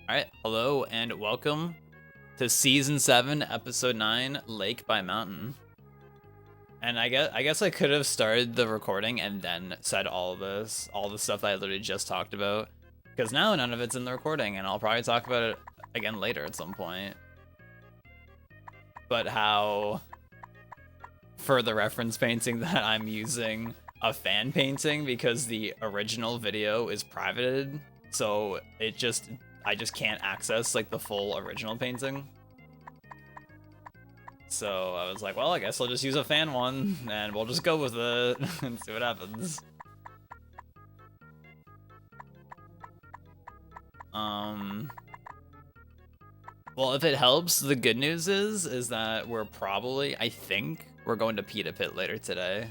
Alright, hello and welcome to Season 7, Episode 9, Lake by Mountain. And I guess I could have started the recording and then said all the stuff that I literally just talked about. Because now none of it's in the recording, and I'll probably talk about it again later at some point. But how, for the reference painting, that I'm using a fan painting because the original video is privated, so I just can't access like the full original painting. So I was like, well, I guess I'll just use a fan one and we'll just go with it and see what happens. Well, if it helps, the good news is that I think we're going to Pita Pit later today.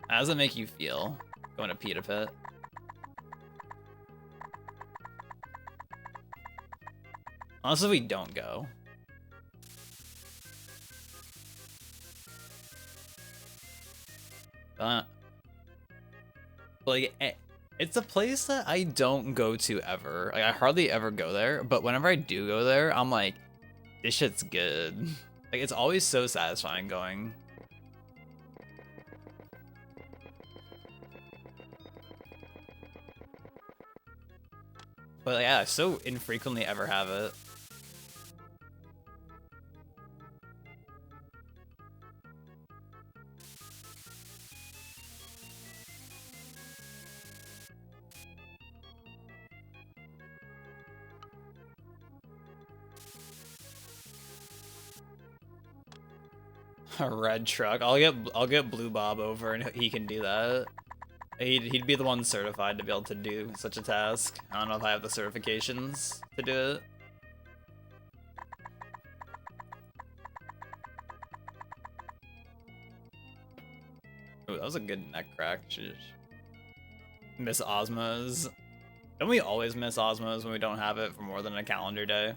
How does it make you feel going to Pita Pit? Unless if we don't go. Like, it's a place that I don't go to ever. Like, I hardly ever go there, but whenever I do go there, I'm like, this shit's good. Like, it's always so satisfying going. But yeah, I so infrequently ever have it. A red truck. I'll get Blue Bob over and he can do that. He'd be the one certified to be able to do such a task. I don't know if I have the certifications to do it. Ooh, that was a good neck crack. Sheesh. Miss Osmos. Don't we always miss Osmos when we don't have it for more than a calendar day?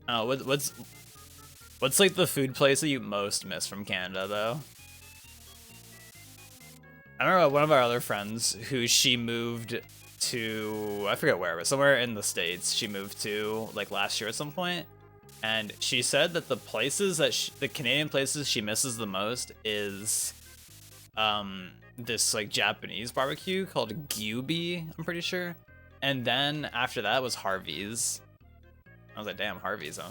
Oh, what's like the food place that you most miss from Canada though? I remember one of our other friends who she moved to, I forget where, but somewhere in the States she moved to like last year at some point. And she said that the Canadian places she misses the most is this like Japanese barbecue called Gyubi, I'm pretty sure. And then after that was Harvey's. I was like, damn, Harvey's, huh?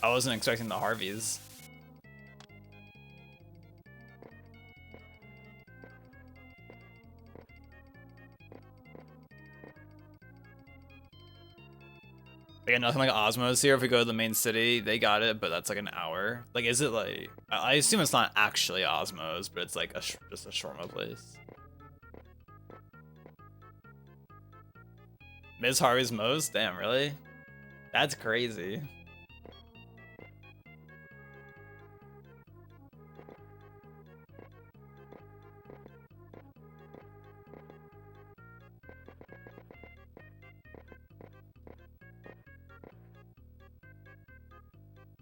I wasn't expecting the Harvey's. Like, nothing like Osmos here. If we go to the main city, they got it, but that's like an hour. Like, is it like... I assume it's not actually Osmos, but it's like just a shawarma place. Ms. Harvey's Mo's? Damn, really? That's crazy.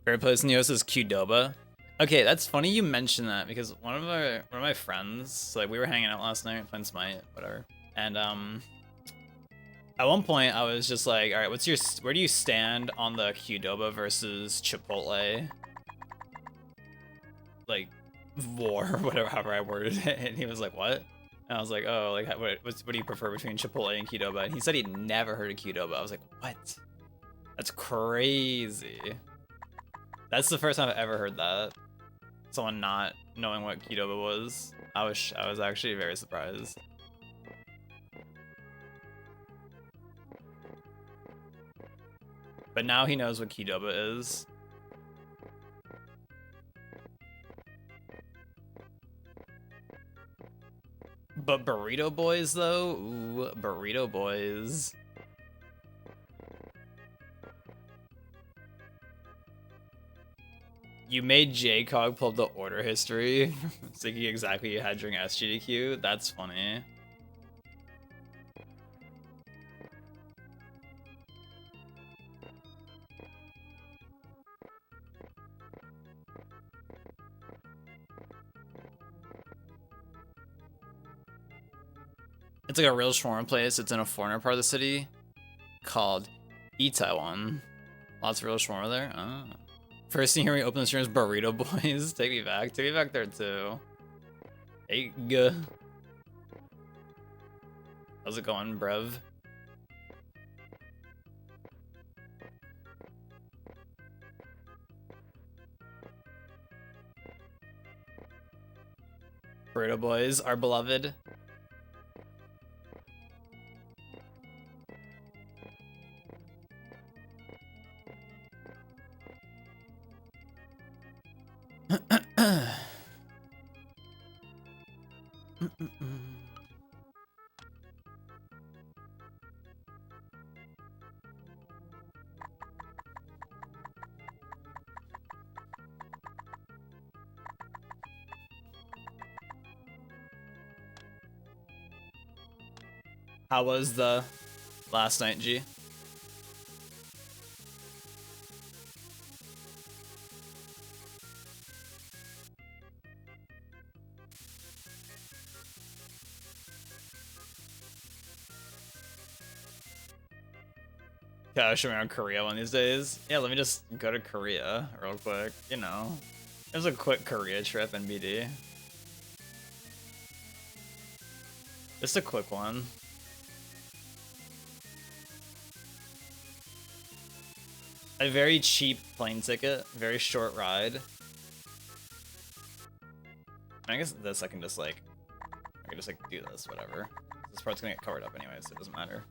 Favorite place in the US is Qdoba. Okay, that's funny you mentioned that because one of my friends, like we were hanging out last night playing Smite, whatever, and at one point I was just like, all right, where do you stand on the Qdoba versus Chipotle, like war, whatever, however I worded it, and he was like, what? And I was like, oh, like what do you prefer between Chipotle and Qdoba? And he said he'd never heard of Qdoba. I was like, what? That's crazy. That's the first time I've ever heard that. Someone not knowing what Qdoba was. I was actually very surprised. But now he knows what Qdoba is. But Burrito Boys though? Ooh, Burrito Boys. You made JCog pull up the order history, thinking exactly you had during SGDQ. That's funny. It's like a real shawarma place. It's in a foreigner part of the city called Itaewon. Lots of real shawarma there. Oh. First thing here we open the stream is Burrito Boys. Take me back. Take me back there too. Egg. How's it going, bruv? Burrito Boys, our beloved. How was the last night, G? Yeah, show me around Korea one of these days. Yeah, let me just go to Korea real quick. You know, there's a quick Korea trip, NBD. Just a quick one. A very cheap plane ticket, very short ride. I guess this I can just like do this, whatever. This part's gonna get covered up anyway, so it doesn't matter.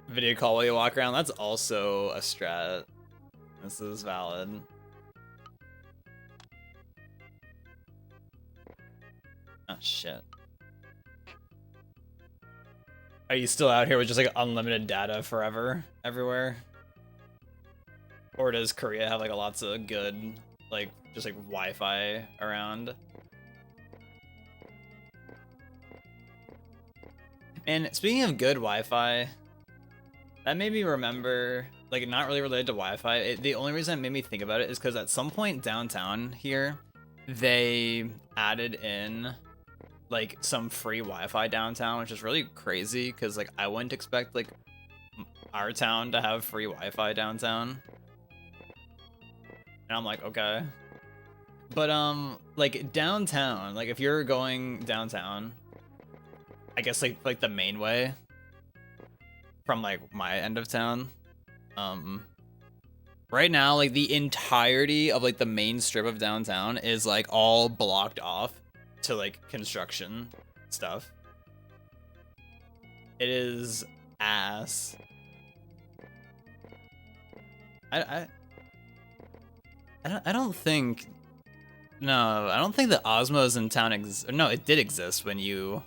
Video call while you walk around, that's also a strat. This is valid. Oh shit. Are you still out here with just like unlimited data forever, everywhere? Or does Korea have like lots of good, like, just like Wi-Fi around? And speaking of good Wi-Fi, that made me remember, like, not really related to Wi-Fi. The only reason it made me think about it is because at some point downtown here, they added in like some free Wi-Fi downtown, which is really crazy because like I wouldn't expect like our town to have free Wi-Fi downtown. And I'm like, okay. But like downtown, like if you're going downtown, I guess like the main way from like my end of town, right now like the entirety of like the main strip of downtown is like all blocked off to like construction stuff. It is ass. I don't think, no, I don't think the Osmos in town no, it did exist when you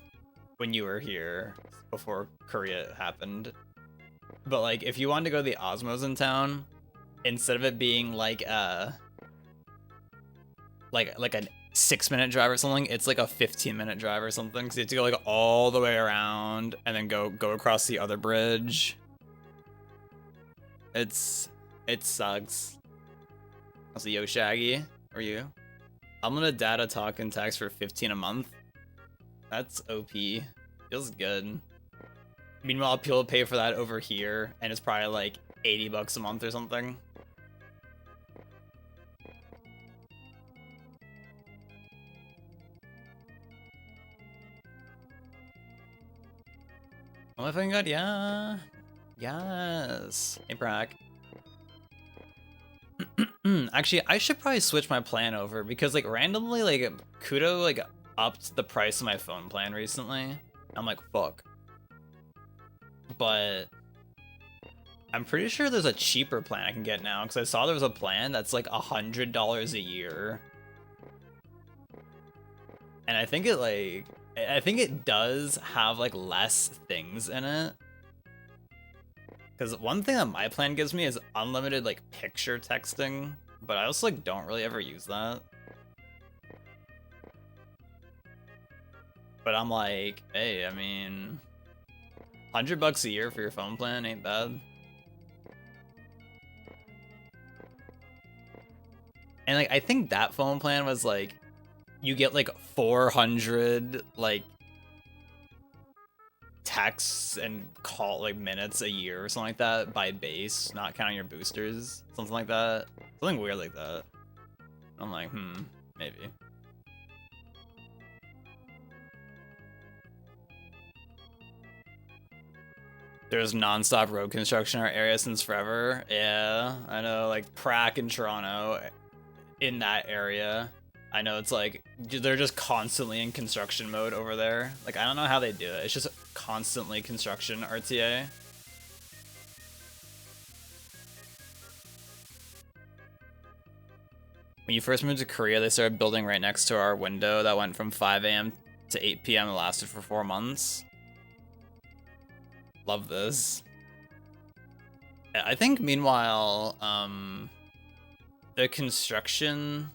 were here before Korea happened. But like if you wanted to go to the Osmos in town, instead of it being like a 6-minute drive or something, it's like a 15-minute drive or something, because you have to go like all the way around and then go across the other bridge. It sucks. Also, yo Shaggy, or you? I'm gonna data talk and text for 15 a month. That's OP. Feels good. Meanwhile, people pay for that over here, and it's probably like 80 bucks a month or something. Oh my fucking god, yeah. Yes. Hey, Brack. Actually, I should probably switch my plan over because like randomly like Kudo like upped the price of my phone plan recently. I'm like, fuck. But I'm pretty sure there's a cheaper plan I can get now because I saw there was a plan that's like $100 a year. And I think it does have like less things in it. Because one thing that my plan gives me is unlimited like picture texting, but I also like don't really ever use that. But I'm like, hey, I mean, $100 a year for your phone plan ain't bad. And like I think that phone plan was like you get like 400 like texts and call like minutes a year or something like that by base, not counting your boosters, something like that, something weird like that. I'm like, maybe. There's non-stop road construction in our area since forever. Yeah, I know, like Prague and Toronto, in that area. I know it's like they're just constantly in construction mode over there. Like I don't know how they do it. It's just constantly construction RTA. When you first moved to Korea, they started building right next to our window that went from 5 a.m. to 8 p.m. and lasted for 4 months. Love this. Yeah, I think meanwhile, the construction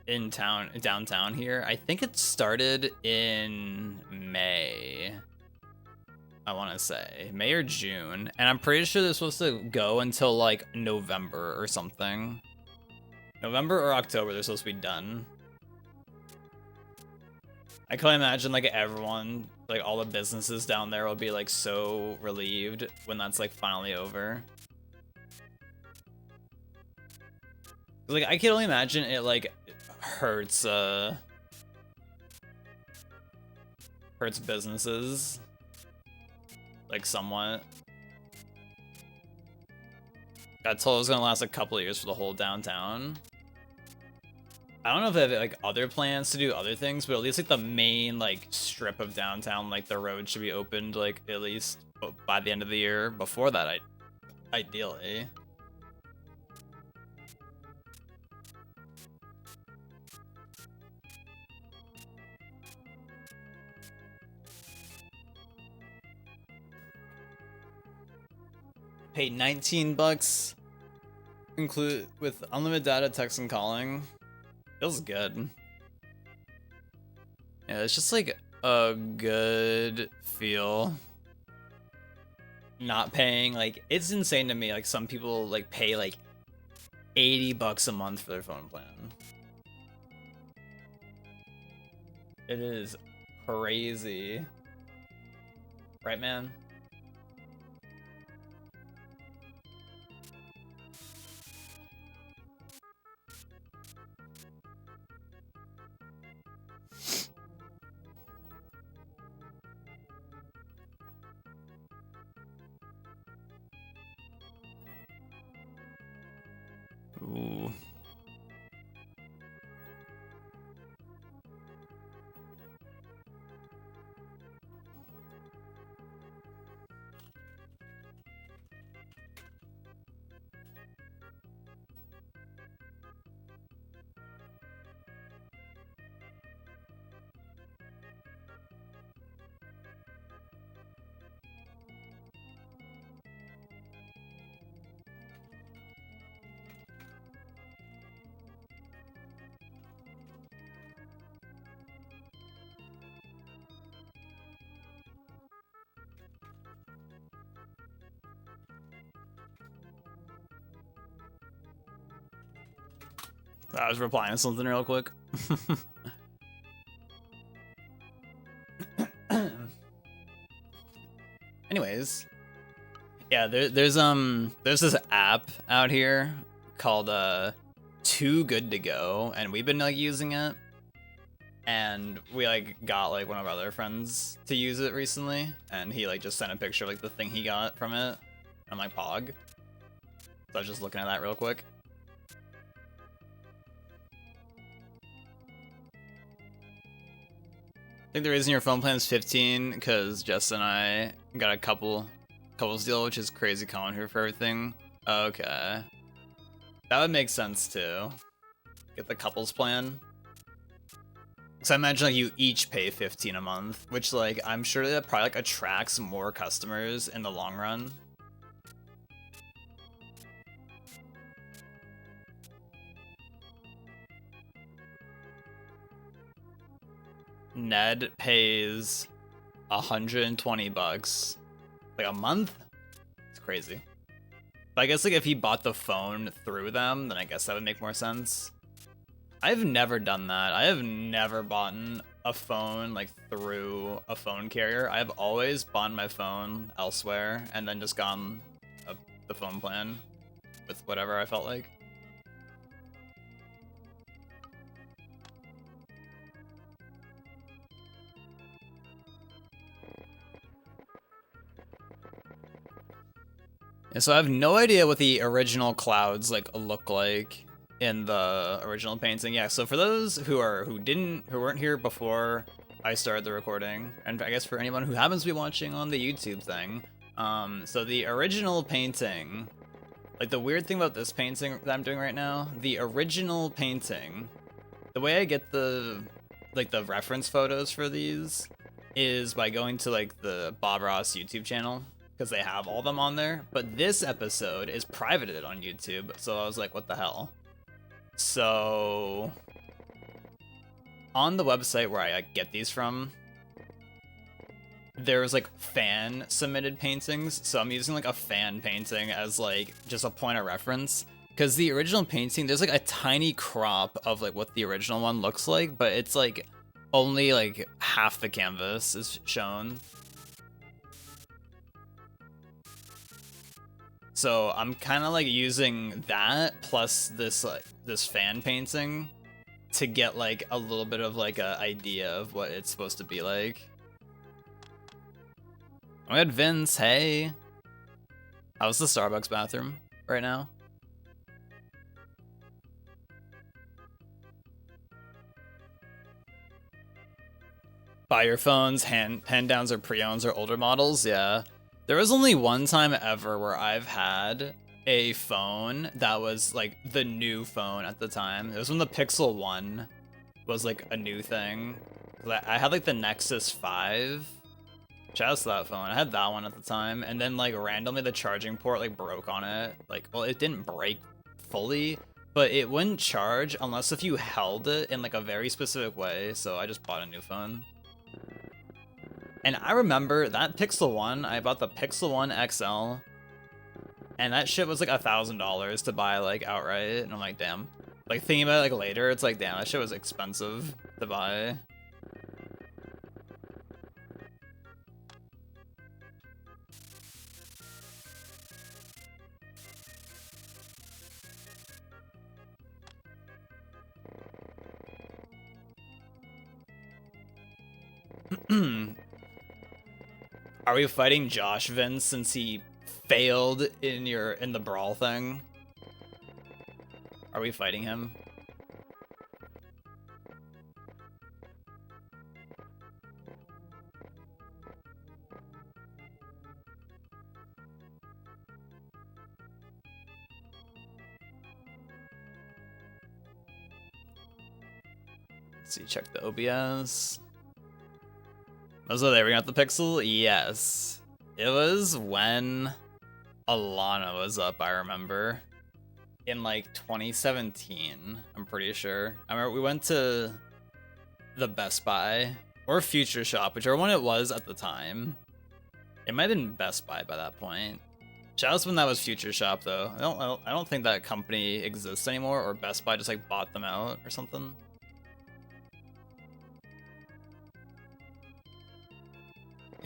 in downtown here, I think it started in May. I want to say May or June, and I'm pretty sure they're supposed to go until like November or something. November or October, they're supposed to be done. I can imagine like everyone, like all the businesses down there will be like so relieved when that's like finally over. Like I can only imagine it like hurts businesses like somewhat. Got told it was gonna last a couple of years for the whole downtown. I don't know if they have like other plans to do other things, but at least like the main like strip of downtown, like the road should be opened like at least by the end of the year. Before that, ideally. Paid $19, include with unlimited data, text, and calling. Feels good. Yeah, it's just like a good feel. Not paying, like, it's insane to me. Like, some people like pay like $80 a month for their phone plan. It is crazy. Right, man? Ooh. I was replying to something real quick. Anyways, yeah, there's this app out here called Too Good to Go, and we've been like using it, and we like got like one of our other friends to use it recently, and he like just sent a picture of like the thing he got from it. I'm like, Pog. So I was just looking at that real quick. I think the reason your phone plan is 15 because Jess and I got a couples deal, which is crazy common here for everything. Okay, that would make sense too. Get the couples plan. So I imagine like you each pay 15 a month, which like I'm sure that probably like attracts more customers in the long run. Ned pays $120 like a month. It's crazy. But I guess like if he bought the phone through them, then I guess that would make more sense. I've never done that. I have never bought a phone like through a phone carrier. I've always bought my phone elsewhere and then just gone the phone plan with whatever I felt like. And so I have no idea what the original clouds like look like in the original painting. Yeah, so for those who weren't here before I started the recording, and I guess for anyone who happens to be watching on the YouTube thing, so the original painting, like the weird thing about this painting that I'm doing right now, the original painting, the way I get the reference photos for these is by going to like the Bob Ross YouTube channel, because they have all of them on there. But this episode is privated on YouTube, so I was like, what the hell? So on the website where I get these from, there's like fan submitted paintings, so I'm using like a fan painting as like just a point of reference, because the original painting, there's like a tiny crop of like what the original one looks like, but it's like only like half the canvas is shown. So I'm kind of like using that plus this fan painting to get like a little bit of like a idea of what it's supposed to be like. Oh my god, Vince, hey. How's the Starbucks bathroom right now? Buy your phones, hand downs or pre-owns or older models, yeah. There was only one time ever where I've had a phone that was like the new phone at the time. It was when the Pixel 1 was like a new thing. I had like the Nexus 5. Shout out to that phone. I had that one at the time, and then like randomly the charging port like broke on it. Like, well, it didn't break fully, but it wouldn't charge unless if you held it in like a very specific way, so I just bought a new phone. And I remember that Pixel 1, I bought the Pixel 1 XL, and that shit was like $1,000 to buy like outright, and I'm like, damn. Like thinking about it like later, it's like, damn, that shit was expensive to buy. Are we fighting Josh, Vince, since he failed in the brawl thing? Are we fighting him? Let's see, check the OBS. Was it there we got the Pixel? Yes. It was when Alana was up, I remember. In like 2017, I'm pretty sure. I remember we went to the Best Buy or Future Shop, whichever one it was at the time. It might have been Best Buy by that point. Shout out when that was Future Shop though. I don't think that company exists anymore, or Best Buy just like bought them out or something.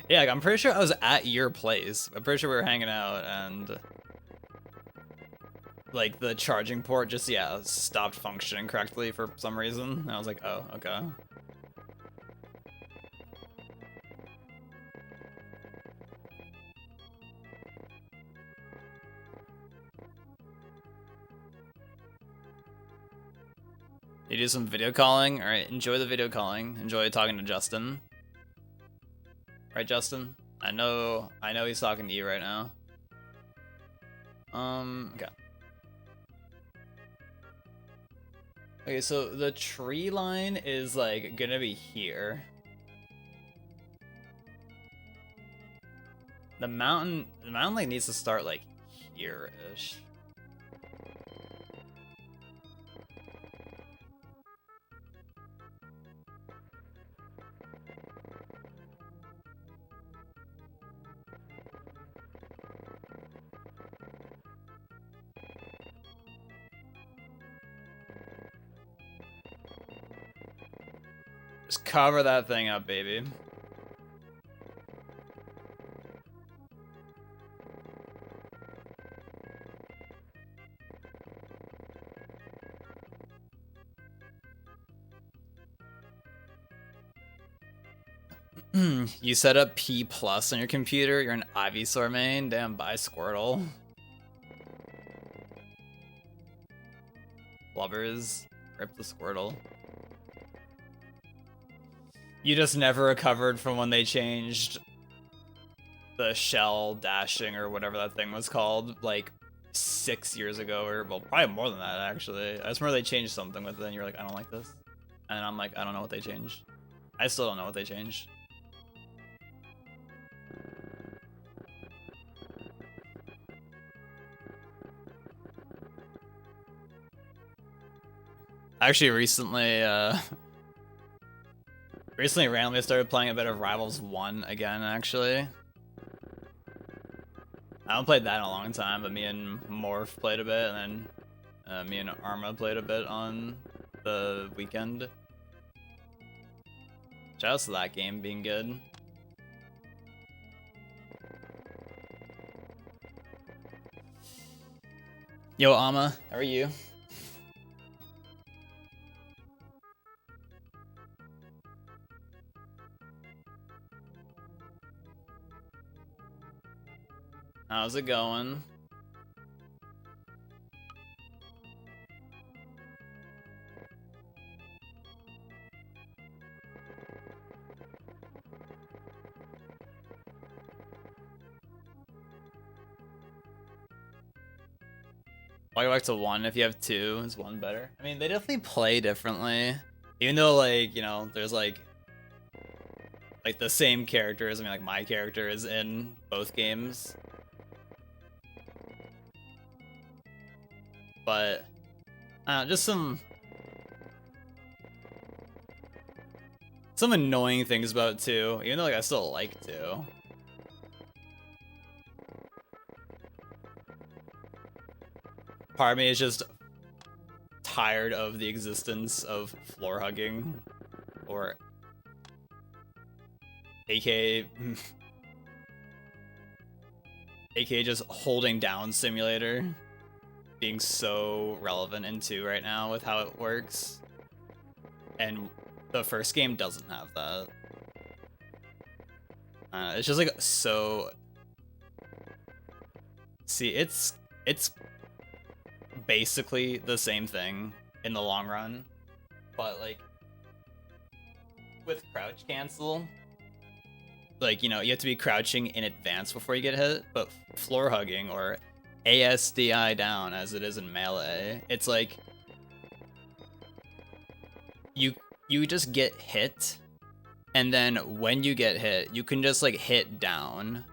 Yeah, like, I'm pretty sure I was at your place. I'm pretty sure we were hanging out and like the charging port just, yeah, stopped functioning correctly for some reason. And I was like, oh, okay. You do some video calling? Alright, enjoy the video calling. Enjoy talking to Justin. Right, Justin? I know he's talking to you right now. Okay. Okay, so the tree line is like gonna be here. The mountain like needs to start like here-ish. Just cover that thing up, baby. You set up P+ on your computer, you're an Ivysaur main? Damn, bye Squirtle. Blubbers. Rip the Squirtle. You just never recovered from when they changed the shell dashing or whatever that thing was called, like 6 years ago, or well, probably more than that actually. I just remember they changed something with it and you're like, I don't like this. And I'm like, I don't know what they changed. I still don't know what they changed. Actually, recently randomly started playing a bit of Rivals 1 again, actually. I haven't played that in a long time, but me and Morph played a bit, and then me and Arma played a bit on the weekend. Shoutouts to that game being good. Yo, Ama, how are you? How's it going? Why go back to 1 if you have 2? Is 1 better? I mean, they definitely play differently. Even though, like, you know, there's like the same characters. I mean, like, my character is in both games. But, just some annoying things about 2, even though, like, I still like 2. Part of me is just tired of the existence of floor hugging, or aka just holding down simulator being so relevant in 2 right now with how it works. And the first game doesn't have that. It's just like so. See, it's basically the same thing in the long run, but like with crouch cancel, like, you know, you have to be crouching in advance before you get hit, but floor hugging, or ASDI down as it is in Melee, it's like you just get hit, and then when you get hit, you can just like hit down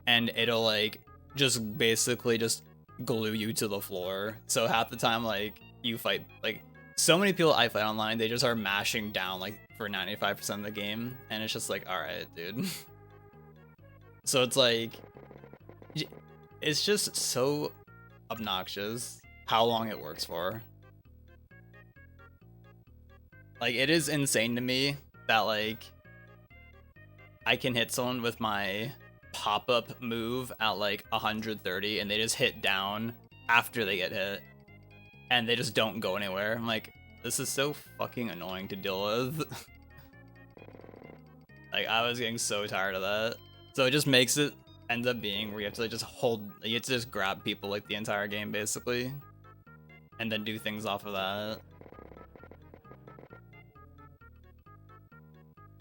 and it'll like just basically just glue you to the floor. So half the time, like, you fight, like, so many people I fight online, they just are mashing down like for 95% of the game, and it's just like, all right, dude. So it's like, it's just so obnoxious how long it works for. Like, it is insane to me that, like, I can hit someone with my pop-up move at like 130 and they just hit down after they get hit and they just don't go anywhere. I'm like, this is so fucking annoying to deal with. Like, I was getting so tired of that. So it just makes it end up being where you have to like just hold, you have to just grab people like the entire game basically, and then do things off of that.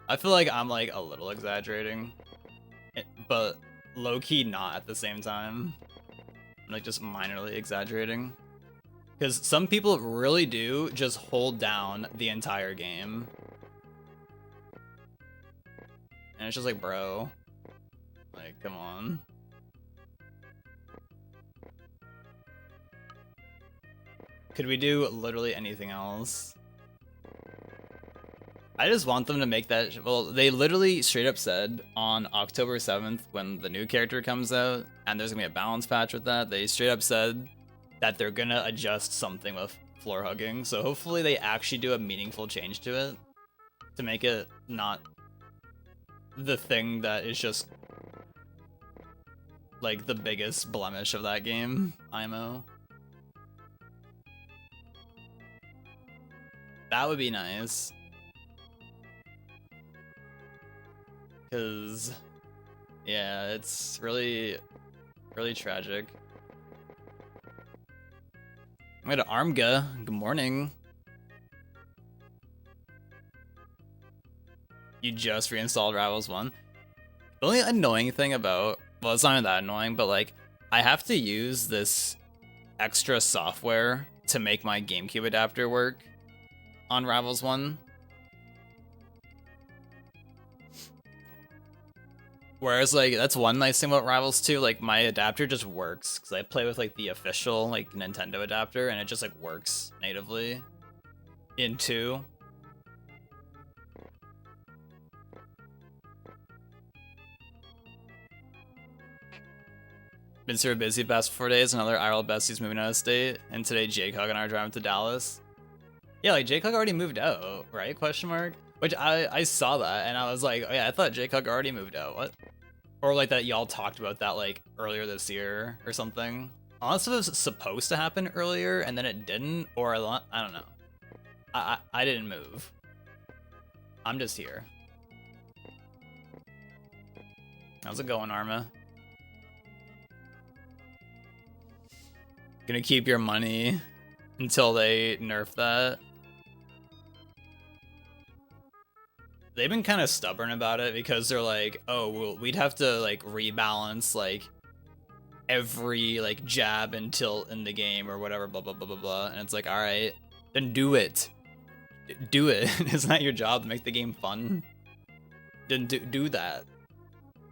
I feel like I'm like a little exaggerating, but low-key not at the same time. I'm like just minorly exaggerating. Because some people really do just hold down the entire game. And it's just like, bro. Like, come on. Could we do literally anything else? I just want them to make that. Well, they literally straight up said on October 7th, when the new character comes out, and there's gonna be a balance patch with that, they straight up said that they're gonna adjust something with floor hugging. So hopefully they actually do a meaningful change to it. to make it not the thing that is just like the biggest blemish of that game, IMO. That would be nice. Cause yeah, it's really tragic. I'm gonna Armga. Good morning. You just reinstalled Rivals 1. The only annoying thing about, well, it's not even that annoying, but like, I have to use this extra software to make my GameCube adapter work on Rivals 1. Whereas, like, that's one nice thing about Rivals 2, like, my adapter just works, because I play with, like, the official, like, Nintendo adapter, and it just, like, works natively in 2. Been super busy the past 4 days, another IRL bestie's moving out of state, and today Jake Hug and I are driving to Dallas. Yeah, like, Jake Hug already moved out, right? Question mark? Which I saw that, and I was like, oh yeah, I thought Jake Hug already moved out, what? Or like that y'all talked about that like earlier this year or something. Unless it was supposed to happen earlier and then it didn't, or I don't know. I didn't move. I'm just here. How's it going, Arma? Gonna keep your money until they nerf that. They've been kind of stubborn about it because they're like, oh, well, we'd have to like rebalance like every like jab and tilt in the game or whatever, blah blah blah blah blah. And it's like, all right, then do it. Do it. Isn't that your job to make the game fun? Then do that.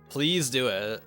Please do it.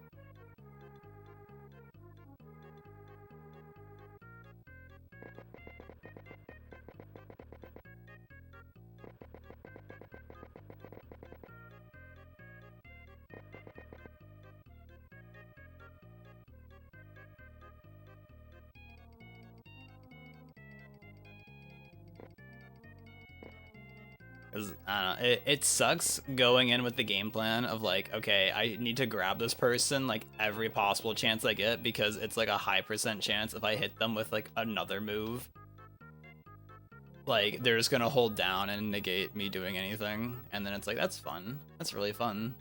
I don't know, it sucks going in with the game plan of like, okay, I need to grab this person like every possible chance I get because it's like a high % chance if I hit them with like another move, like they're just gonna hold down and negate me doing anything, and then it's like, that's fun. That's really fun.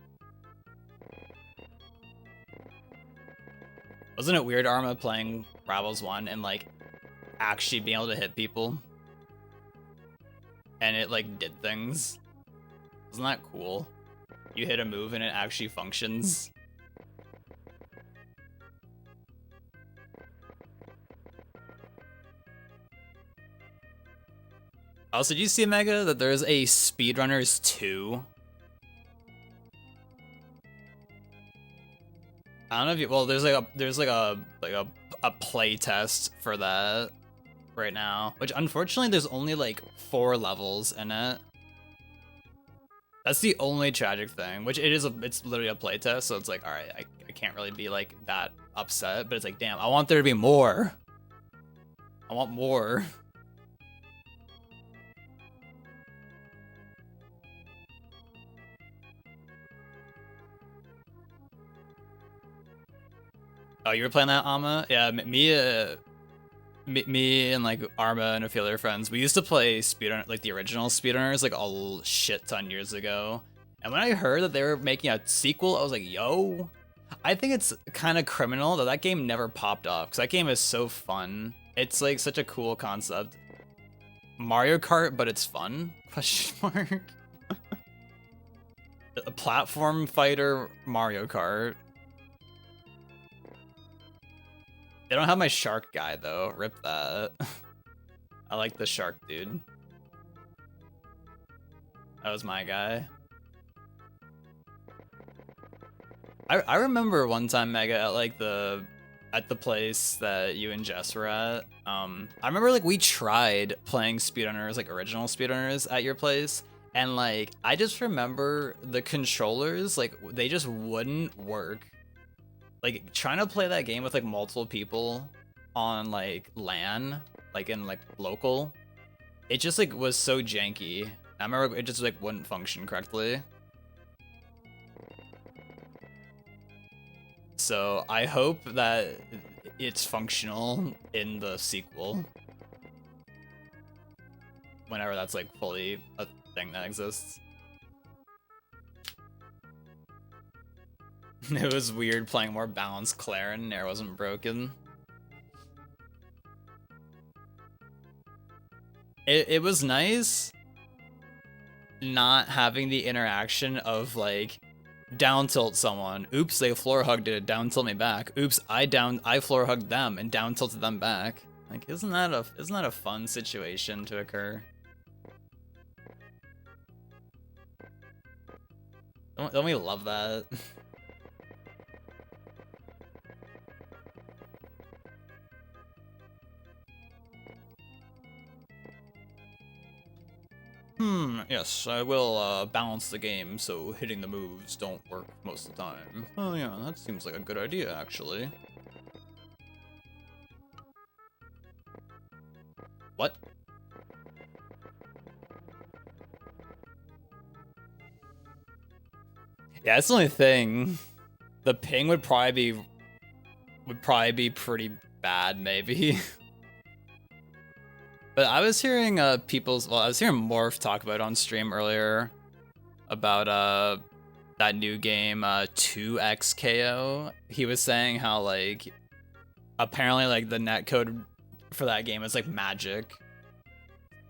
Wasn't it weird, Arma, playing Rivals 1 and like actually being able to hit people? And it like did things. Isn't that cool? You hit a move and it actually functions. Also, did you see, Mega, that there's a Speedrunners 2? I don't know if you, well, there's like a play test for that right now, which unfortunately there's only like 4 levels in it. That's the only tragic thing, which it's literally a playtest, so it's like, all right, I can't really be like that upset, but it's like, damn, I want there to be more. I want more. Oh, you were playing that, Ama? Yeah, me and like Arma and a few other friends, we used to play Speedrunner, like the original Speedrunners, like a shit ton years ago. And when I heard that they were making a sequel, I was like, yo, I think it's kind of criminal that game never popped up, because that game is so fun. It's like such a cool concept. Mario Kart, but it's fun? Question mark. A platform fighter Mario Kart. They don't have my shark guy though. Rip that. I like the shark dude. That was my guy. I remember one time, Mega, at like the place that you and Jess were at. I remember like we tried playing Speedrunners, like original Speedrunners at your place, and like I just remember the controllers, like they just wouldn't work. Like trying to play that game with like multiple people on like LAN, like in like local, it just like was so janky. I remember it just like wouldn't function correctly. So I hope that it's functional in the sequel. Whenever that's like fully a thing that exists. It was weird playing more balanced Claire and Nair wasn't broken. It was nice not having the interaction of like down tilt someone. Oops, they floor hugged it, down tilt me back. Oops, I floor hugged them and down tilted them back. Like isn't that a fun situation to occur? Don't we love that? Yes, I will balance the game so hitting the moves don't work most of the time. Oh yeah, that seems like a good idea, actually. What? Yeah, that's the only thing. The ping would probably be pretty bad, maybe. But I was hearing I was hearing Morph talk about it on stream earlier about that new game 2XKO. He was saying how like apparently like the netcode for that game is like magic.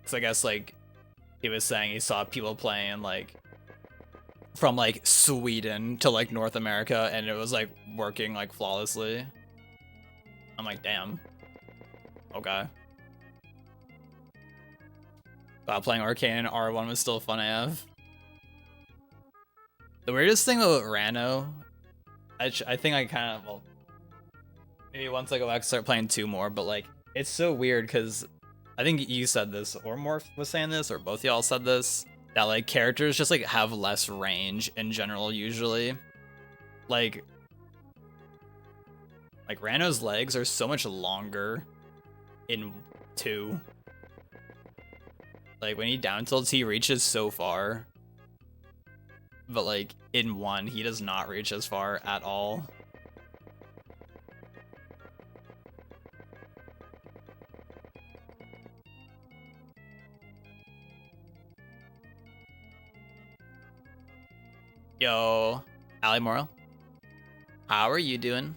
So I guess like he was saying he saw people playing like from like Sweden to like North America and it was like working like flawlessly. I'm like, damn. Okay. But playing Arcane and R1 was still fun AF. The weirdest thing about Rano, I think I kind of, well, maybe once I go back and start playing 2 more, but like, it's so weird because I think you said this, or Morph was saying this, or both y'all said this, that like characters just like have less range in general usually. Like Rano's legs are so much longer in 2. Like when he down tilts, he reaches so far. But like in 1, he does not reach as far at all. Yo, Ali Morrow. How are you doing?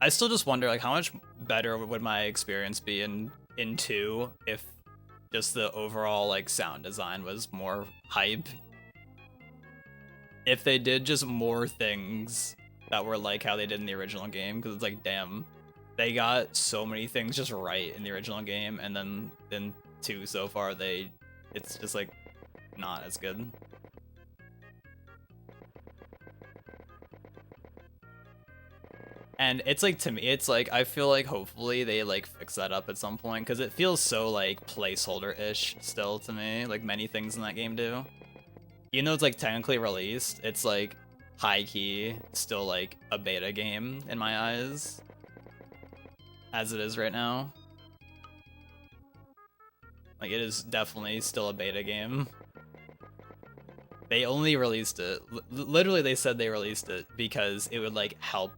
I still just wonder like how much better would my experience be in 2 if just the overall like sound design was more hype. If they did just more things that were like how they did in the original game, because it's like, damn, they got so many things just right in the original game, and then in 2 so far, it's just like not as good. And it's like, to me, it's like, I feel like hopefully they like fix that up at some point, because it feels so like placeholder-ish still to me, like many things in that game do. Even though it's like technically released, it's like high-key still like a beta game in my eyes, as it is right now. Like it is definitely still a beta game. They only released it, literally they said they released it because it would like help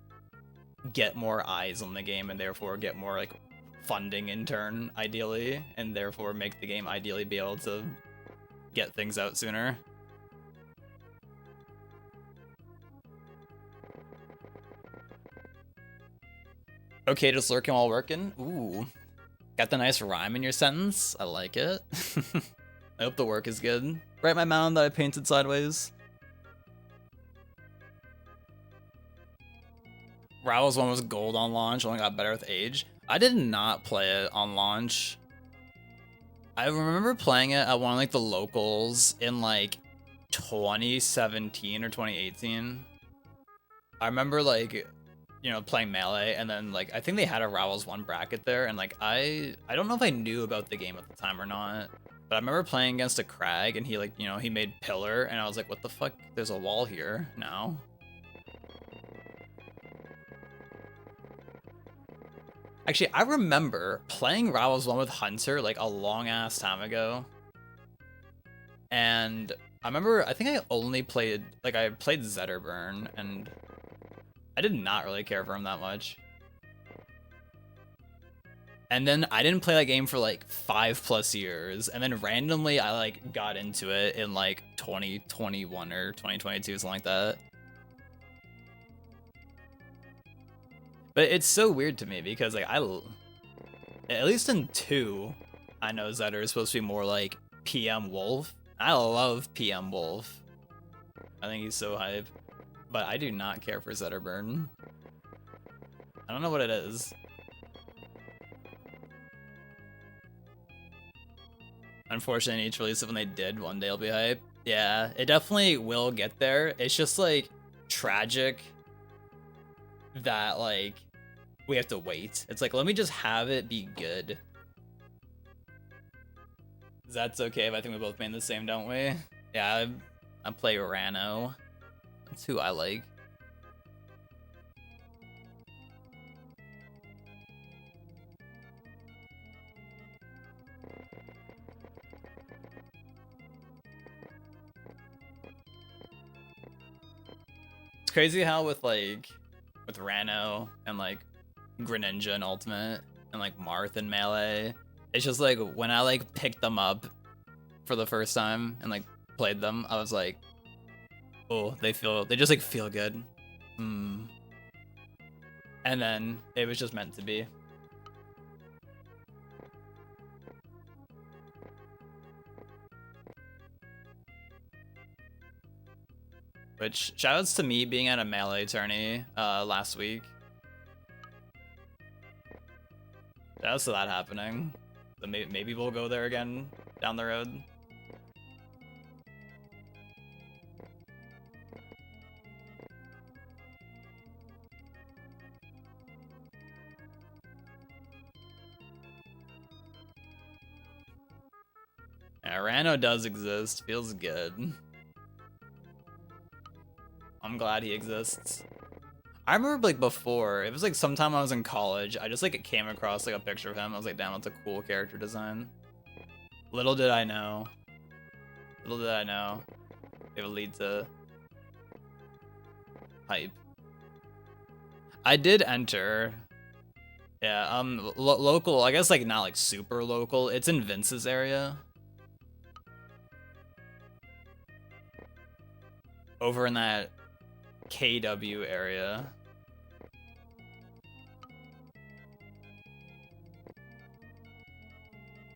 get more eyes on the game and therefore get more like funding in turn ideally, and therefore make the game ideally be able to get things out sooner. Okay, just lurking while working. Ooh, got the nice rhyme in your sentence. I like it. I hope the work is good. Right, my mound that I painted sideways. Rivals 1 was gold on launch, only got better with age. I did not play it on launch. I remember playing it at one of like the locals in like 2017 or 2018. I remember like, you know, playing Melee, and then like I think they had a Rivals 1 bracket there, and like I don't know if I knew about the game at the time or not, but I remember playing against a Crag and he like, you know, he made pillar and I was like, what the fuck? There's a wall here now. Actually, I remember playing Rivals 1 with Hunter like a long ass time ago. And I remember, I think I only played, like I played Zetterburn, and I did not really care for him that much. And then I didn't play that game for like 5+ years, and then randomly I like got into it in like 2021 or 2022, something like that. But it's so weird to me because like at least in 2, I know Zetter is supposed to be more like PM Wolf. I love PM Wolf. I think he's so hype. But I do not care for Zetterburn. I don't know what it is. Unfortunately, each release, when they did, one day it'll be hype. Yeah, it definitely will get there. It's just like tragic that like we have to wait. It's like, let me just have it be good. That's okay, but I think we both made the same, don't we? Yeah, I play Rano. That's who I like. It's crazy how with Rano and like Greninja and Ultimate and like Marth and Melee, it's just like when I like picked them up for the first time and like played them, I was like, oh, they just like feel good. And then it was just meant to be. Which shoutouts to me being at a Melee tourney last week. Shoutouts to that happening. So maybe we'll go there again down the road. Yeah, Rano does exist. Feels good. I'm glad he exists. I remember like before, it was like sometime I was in college, I just like came across like a picture of him. I was like, damn, that's a cool character design. Little did I know. Little did I know. It would lead to hype. I did enter. Yeah, local, I guess like not like super local. It's in Vince's area. Over in that KW area.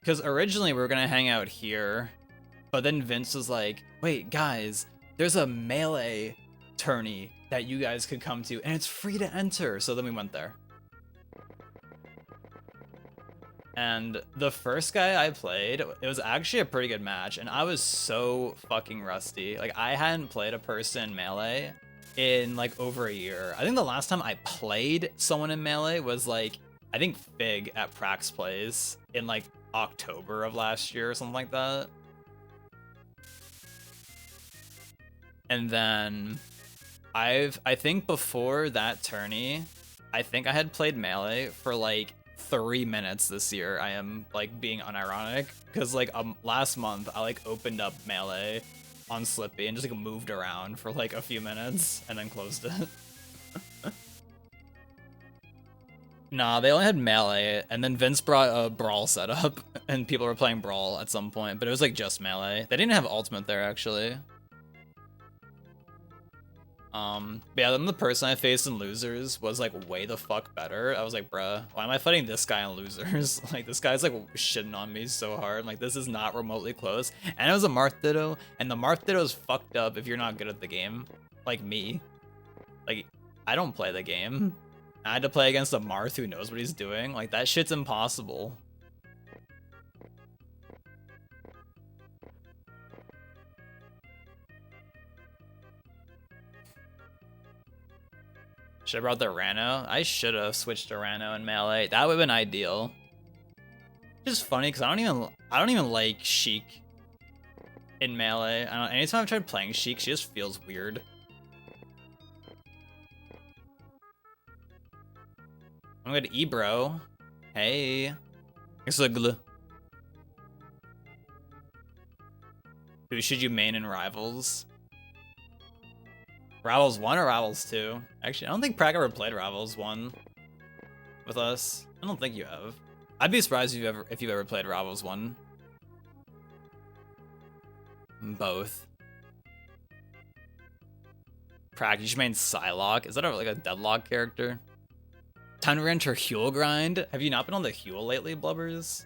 Because originally we were gonna hang out here, but then Vince was like, wait, guys, there's a Melee tourney that you guys could come to, and it's free to enter. So then we went there. And the first guy I played, it was actually a pretty good match, and I was so fucking rusty. Like, I hadn't played a person in Melee in like over a year. I think the last time I played someone in Melee was like, I think Fig at Prax Plays in like October of last year or something like that. And then I think before that tourney, I think I had played Melee for like 3 minutes this year. I am like being unironic because like last month I like opened up Melee on Slippy and just like moved around for like a few minutes and then closed it. Nah, they only had Melee, and then Vince brought a Brawl setup, and people were playing Brawl at some point, but it was like just Melee. They didn't have Ultimate there actually. But yeah, then the person I faced in Losers was like way the fuck better. I was like, bruh, why am I fighting this guy in Losers? Like, this guy's like shitting on me so hard. Like, this is not remotely close. And it was a Marth Ditto, and the Marth Ditto is fucked up if you're not good at the game. Like me. Like, I don't play the game. I had to play against a Marth who knows what he's doing. Like, that shit's impossible. Should have brought the Rano. I should have switched to Rano and Melee. That would have been ideal. It's just funny because I don't even like Sheik in Melee. Anytime I've tried playing Sheik, she just feels weird. I'm good Ebro. Hey. Exugl. Who should you main in Rivals? Rivals 1 or Rivals 2? Actually, I don't think Prague ever played Rivals 1 with us. I don't think you have. I'd be surprised if you've ever played Rivals 1. Both. Prague, you should main Psylocke. Is that like a Deadlock character? Time to enter Huel grind. Have you not been on the Huel lately, Blubbers?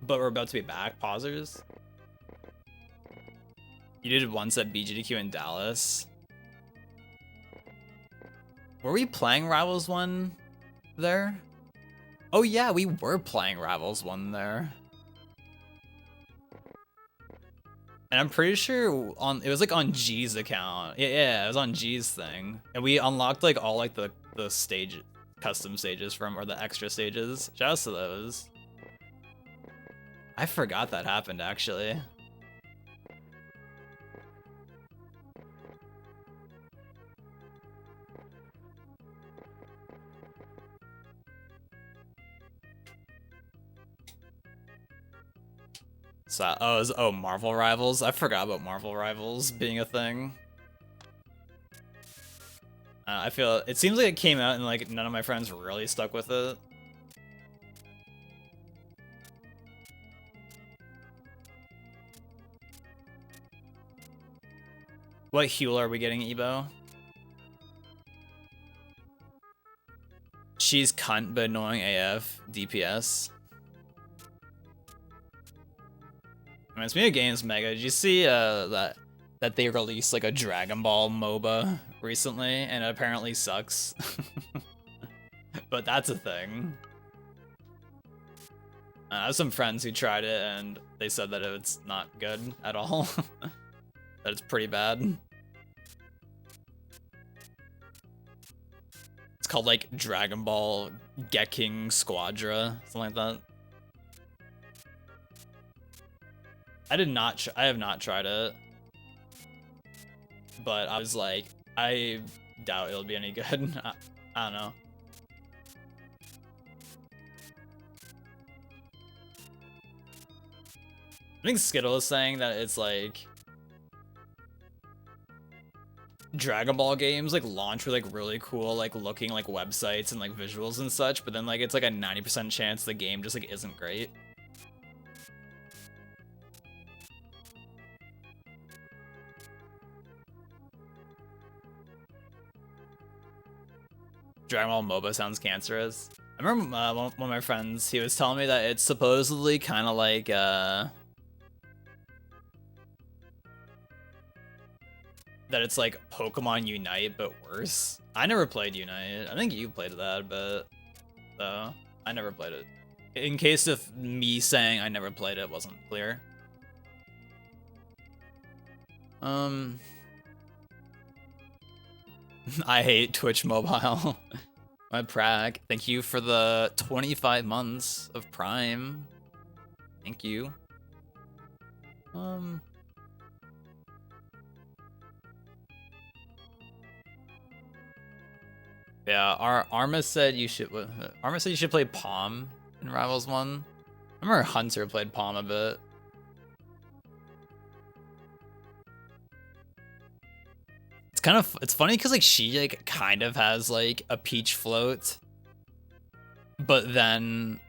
But we're about to be back. Pausers. You did once at BGDQ in Dallas. Were we playing Rivals 1 there? Oh yeah, we were playing Rivals 1 there. And I'm pretty sure it was like on G's account. Yeah, it was on G's thing. And we unlocked like all like the stage custom stages from, or the extra stages. Shoutouts to those. I forgot that happened actually. So, oh, Marvel Rivals? I forgot about Marvel Rivals being a thing. I feel, it seems like it came out and like none of my friends really stuck with it. What Huel are we getting, Ebo? She's cunt but annoying AF, DPS. I mean, speaking of games, Mega, did you see that they released like a Dragon Ball MOBA recently, and it apparently sucks? But that's a thing. I have some friends who tried it, and they said that it's not good at all. That it's pretty bad. It's called like Dragon Ball Gekking Squadra, something like that. I have not tried it, but I was like, I doubt it'll be any good. I don't know. I think Skittle is saying that it's like Dragon Ball games like launch with like really cool like looking like websites and like visuals and such, but then like it's like a 90% chance the game just like isn't great. Dragon Ball MOBA sounds cancerous. I remember one of my friends, he was telling me that it's supposedly kind of like, that it's like Pokemon Unite, but worse. I never played Unite. I think you played that, but I never played it. In case of me saying I never played it wasn't clear. I hate Twitch Mobile. My Prague, thank you for the 25 months of Prime. Thank you. Yeah, Arma said you should. Arma said you should play Palm in Rivals 1. I remember Hunter played Palm a bit. It's funny because like she like kind of has like a peach float, but then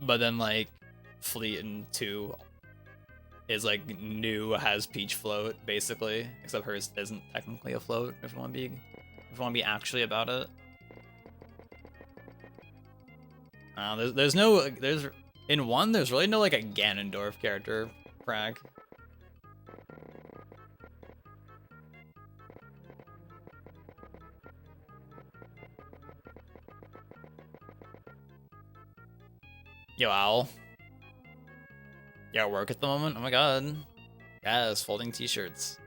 like Fleet and 2 is like new has peach float basically, except hers isn't technically a float if you want to be actually about it. There's in 1 there's really no like a Ganondorf character, Prague. Yo, Owl. You at work at the moment? Oh my god. Yes, folding t-shirts.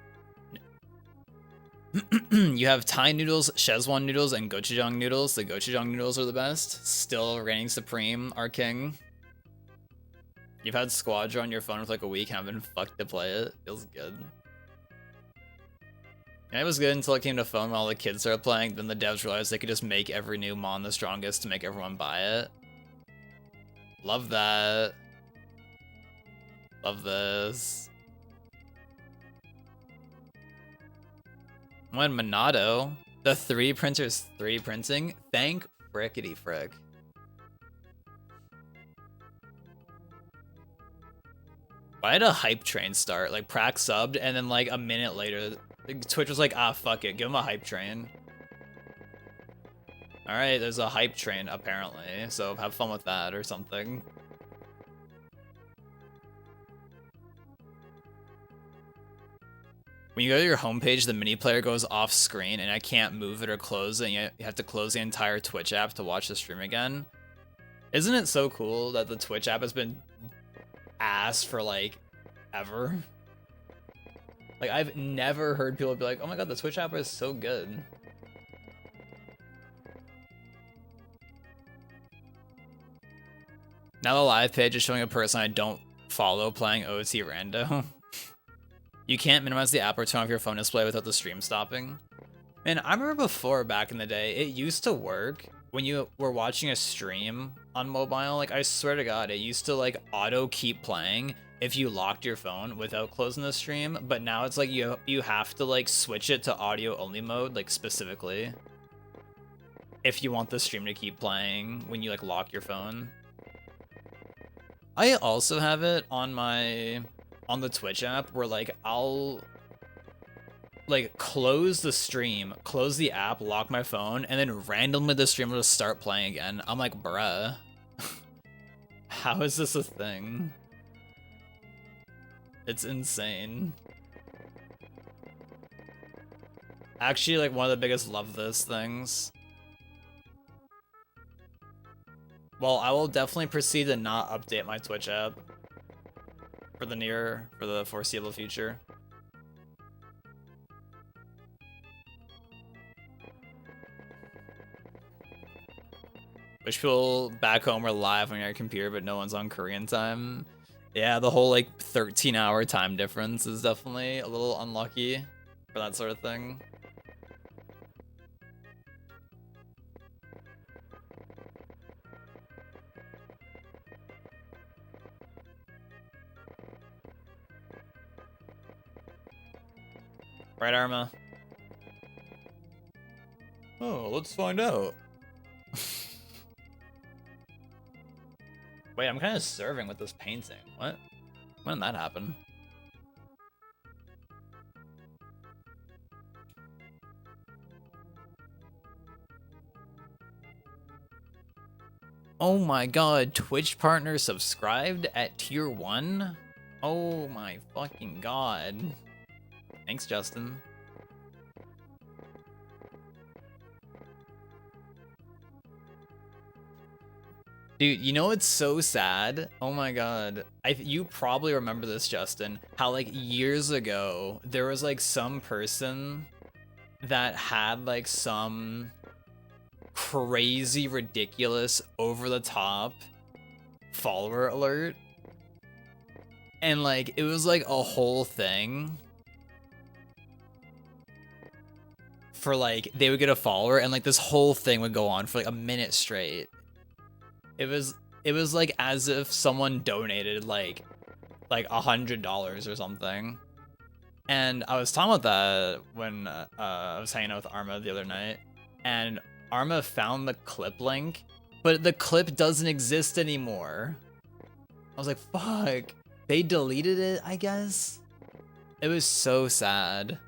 You have Thai noodles, Szechuan noodles, and gochujang noodles. The gochujang noodles are the best. Still reigning supreme, our king. You've had Squadra on your phone for like a week and I've been fucked to play it. Feels good. Yeah, it was good until it came to phone when all the kids started playing. Then the devs realized they could just make every new Mon the strongest to make everyone buy it. Love that. Love this. When Monado, the 3 printers 3 printing. Thank frickety frick. Why did a hype train start? Like Prac subbed, and then like a minute later, Twitch was like, ah, fuck it, give him a hype train. All right, there's a hype train apparently, so have fun with that or something. When you go to your homepage, the mini player goes off screen and I can't move it or close it, and you have to close the entire Twitch app to watch the stream again. Isn't it so cool that the Twitch app has been ass for like ever? Like I've never heard people be like, oh my god, the Twitch app is so good. Now the live page is showing a person I don't follow playing OT Rando. You can't minimize the app or turn off your phone display without the stream stopping. Man, I remember before, back in the day, it used to work when you were watching a stream on mobile. Like, I swear to God, it used to, like, auto keep playing if you locked your phone without closing the stream. But now it's like you have to, like, switch it to audio-only mode, like, specifically, if you want the stream to keep playing when you, like, lock your phone. I also have it on the Twitch app where like I'll like close the stream, close the app, lock my phone, and then randomly the stream will just start playing again. I'm like, bruh, how is this a thing? It's insane. Actually, like one of the biggest love this things. Well, I will definitely proceed to not update my Twitch app for the foreseeable future. Wish people back home were live on your computer, but no one's on Korean time. Yeah, the whole like 13-hour time difference is definitely a little unlucky for that sort of thing. Right, Arma? Oh, let's find out. Wait, I'm kind of serving with this painting. What? When did that happen? Oh my god, Twitch partner subscribed at tier 1? Oh my fucking god. Thanks, Justin. Dude, you know what's so sad? Oh my god. You probably remember this, Justin. How like years ago, there was like some person that had like some crazy, ridiculous, over-the-top follower alert. And like, it was like a whole thing. For like, they would get a follower and like this whole thing would go on for like a minute straight. It was like as if someone donated like $100 or something. And I was talking about that when I was hanging out with Arma the other night, and Arma found the clip link, but the clip doesn't exist anymore. I was like, fuck, they deleted it, I guess? It was so sad.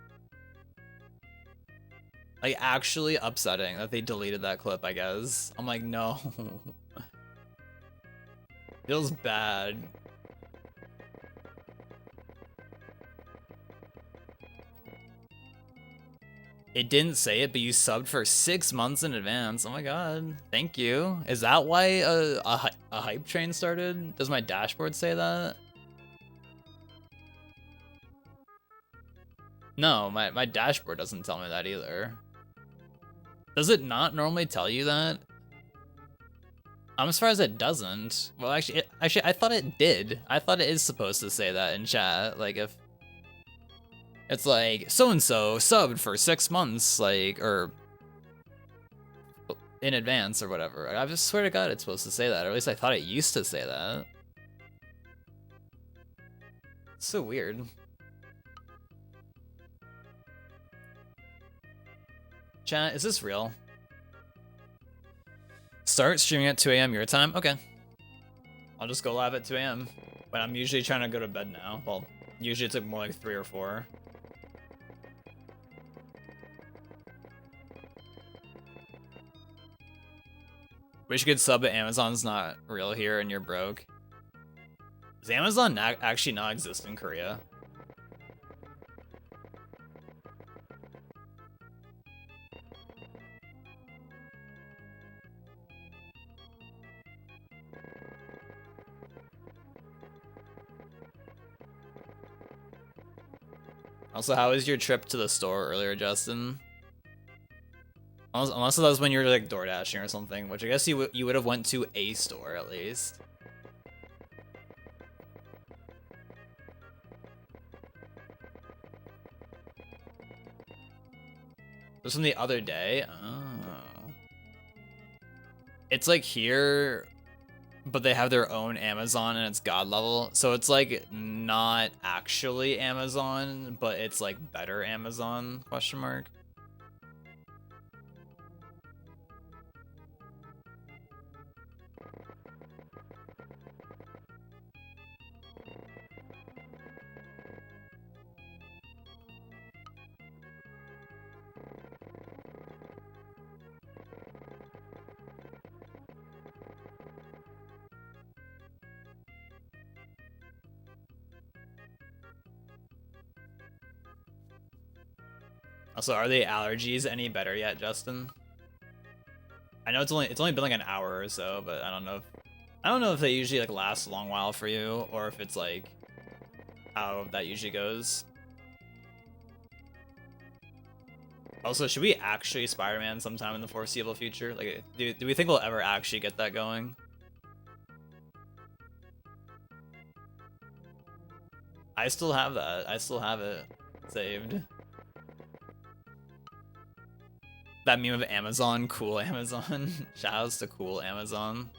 Like, actually upsetting that they deleted that clip, I guess. I'm like, no. Feels bad. It didn't say it, but you subbed for 6 months in advance. Oh my god. Thank you. Is that why a hype train started? Does my dashboard say that? No, my dashboard doesn't tell me that either. Does it not normally tell you that? I'm surprised it doesn't. Well, actually, I thought it did. I thought it is supposed to say that in chat. Like, if it's like, so-and-so subbed for 6 months, like, or in advance or whatever. I just swear to God it's supposed to say that, or at least I thought it used to say that. It's so weird. Chat, is this real? Start streaming at 2 a.m. your time? Okay. I'll just go live at 2 a.m. But I'm usually trying to go to bed now. Well, usually it's like more like 3 or 4. Wish you could sub, but Amazon's not real here and you're broke. Does Amazon actually not exist in Korea? Also, how was your trip to the store earlier, Justin? Unless that was when you were like door dashing or something, which I guess you would have went to a store at least. This from the other day. Oh. It's like here, but they have their own Amazon and it's God level, so it's like not actually Amazon, but it's like better Amazon ? Also, are the allergies any better yet, Justin? I know it's only been like an hour or so, but I don't know if they usually like last a long while for you, or if it's like how that usually goes. Also, should we actually Spider-Man sometime in the foreseeable future? Like, do we think we'll ever actually get that going? I still have that. I still have it saved. That meme of Amazon, cool Amazon. Shoutouts to cool Amazon.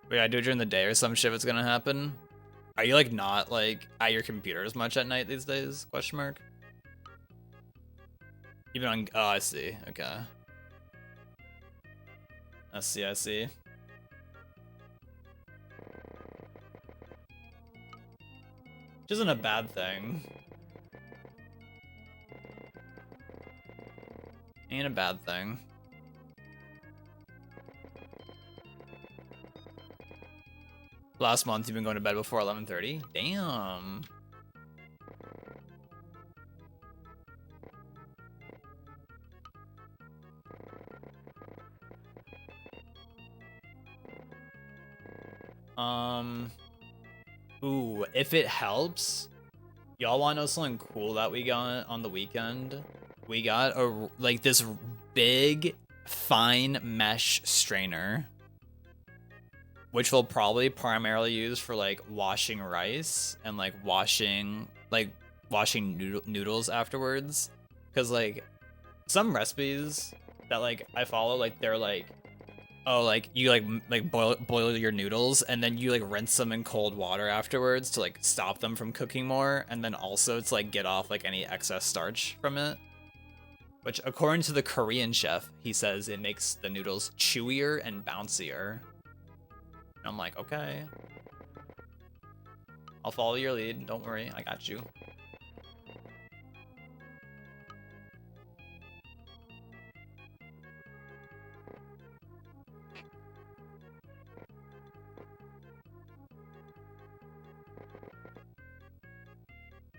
We gotta do it during the day or some shit if it's gonna happen. Are you like not like at your computer as much at night these days? ? Even on, oh, I see. Okay. I see. Which isn't a bad thing. Ain't a bad thing. Last month you've been going to bed before 11:30? Damn. Ooh, if it helps, y'all want to know something cool that we got on the weekend? We got like this big fine mesh strainer, which we'll probably primarily use for like washing rice and like washing noodles afterwards. Cause like some recipes that like I follow, like they're like, oh, like you like boil your noodles and then you like rinse them in cold water afterwards to like stop them from cooking more, and then also to like get off like any excess starch from it. Which, according to the Korean chef, he says it makes the noodles chewier and bouncier. And I'm like, okay. I'll follow your lead. Don't worry, I got you.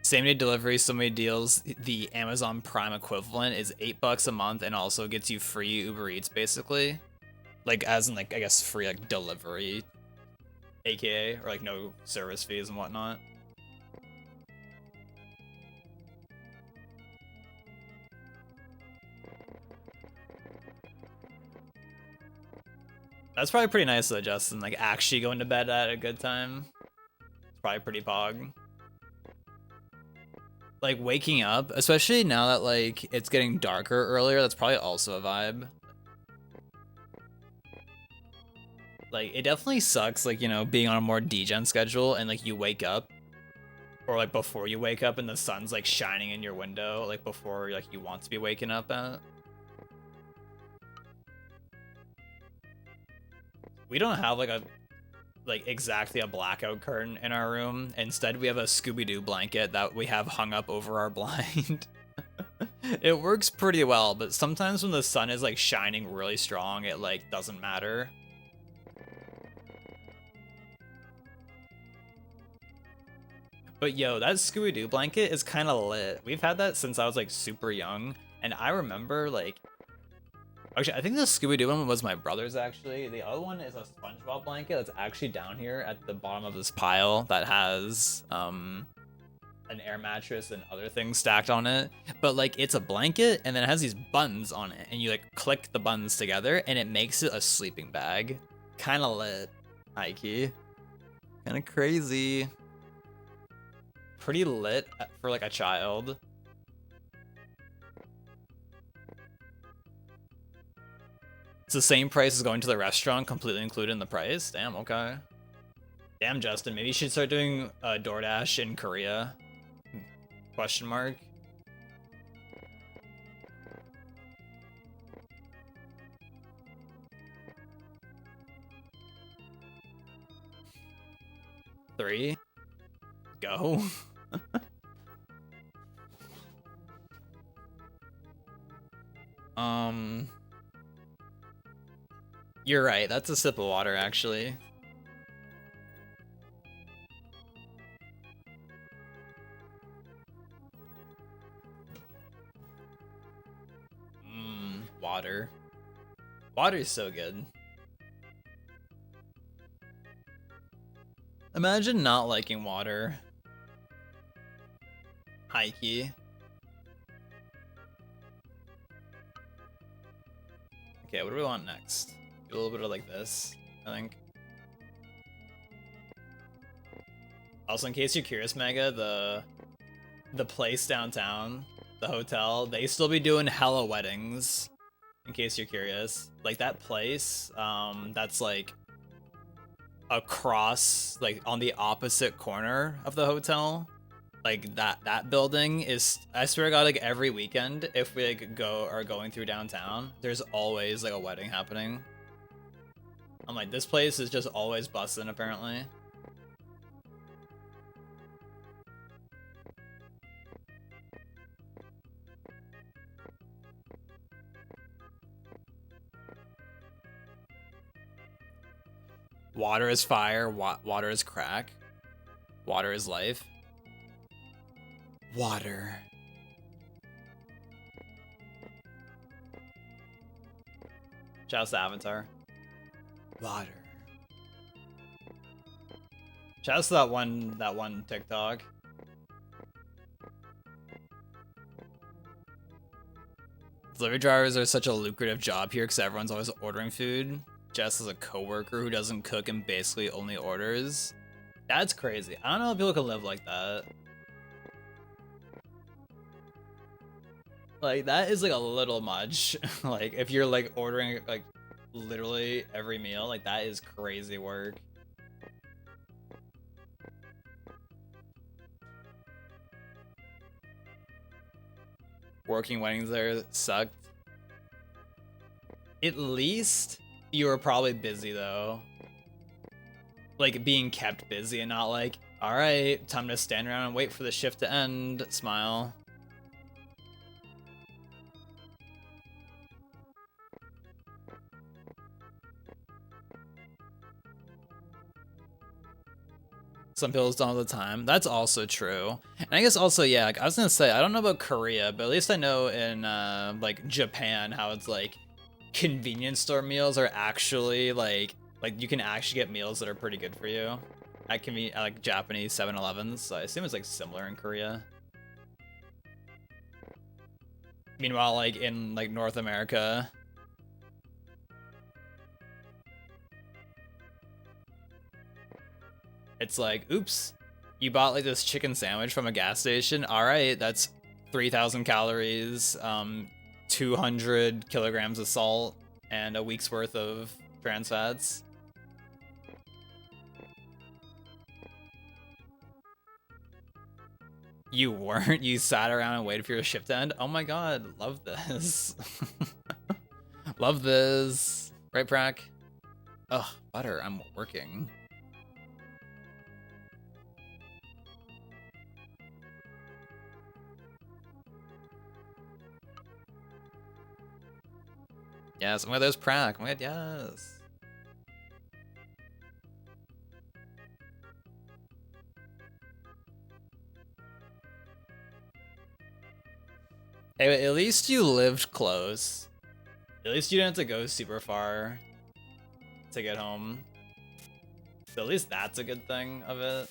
Same-day delivery, so many deals. The Amazon Prime equivalent is $8 a month and also gets you free Uber Eats, basically. Like, as in, like, I guess free, like, delivery, aka, or, like, no service fees and whatnot. That's probably pretty nice, though, Justin. Like, actually going to bed at a good time. It's probably pretty pog. Like waking up, especially now that like it's getting darker earlier, that's probably also a vibe. Like it definitely sucks, like, you know, being on a more degen schedule and like you wake up, or like before you wake up and the sun's like shining in your window, like before like you want to be waking up at. We don't have like exactly a blackout curtain in our room. Instead, we have a Scooby-Doo blanket that we have hung up over our blind. It works pretty well, but sometimes when the sun is like shining really strong, it like doesn't matter. But yo, that Scooby-Doo blanket is kind of lit. We've had that since I was like super young, and I remember like, actually, I think the Scooby-Doo one was my brother's actually. The other one is a SpongeBob blanket that's actually down here at the bottom of this pile that has an air mattress and other things stacked on it. But like it's a blanket and then it has these buttons on it, and you like click the buttons together and it makes it a sleeping bag. Kind of lit, Ike. Kind of crazy. Pretty lit for like a child. It's the same price as going to the restaurant, completely included in the price. Damn, okay. Damn, Justin, maybe you should start doing DoorDash in Korea. Question mark. Three. Go. You're right. That's a sip of water, actually. Water. Water is so good. Imagine not liking water. Hikey. Okay, what do we want next? Do a little bit of like this, I think. Also, in case you're curious, Mega, the place downtown, the hotel, they still be doing hella weddings. In case you're curious, like that place, that's like across, like on the opposite corner of the hotel. Like that building is, I swear to God, like every weekend, if we like are going through downtown, there's always like a wedding happening. I'm like, this place is just always busting, apparently. Water is fire, water is crack, water is life. Water. Shouts to Avatar. Water. Shouts to that one TikTok. Delivery drivers are such a lucrative job here because everyone's always ordering food. Jess is a coworker who doesn't cook and basically only orders. That's crazy. I don't know if people can live like that. Like, that is like a little much. Like, if you're like ordering like literally every meal, like that is crazy work. Working weddings there sucked. At least you were probably busy though. Like being kept busy and not like, all right, time to stand around and wait for the shift to end, smile. Some people don't all the time. That's also true. And I guess also, yeah, like I was gonna say, I don't know about Korea, but at least I know in like Japan how it's like convenience store meals are actually like you can actually get meals that are pretty good for you. I can be like Japanese 7-Elevens, so I assume it's like similar in Korea. Meanwhile, like in like North America, it's like, oops, You bought like this chicken sandwich from a gas station. All right, that's 3,000 calories, 200 kilograms of salt, and a week's worth of trans fats. You weren't? You sat around and waited for your shift to end? Oh my god, love this. Love this. Right, Prack? Ugh, butter, I'm working. Yes, oh my god, there's Prack. Oh my god, yes. Hey, at least you lived close. At least you didn't have to go super far to get home. So at least that's a good thing of it.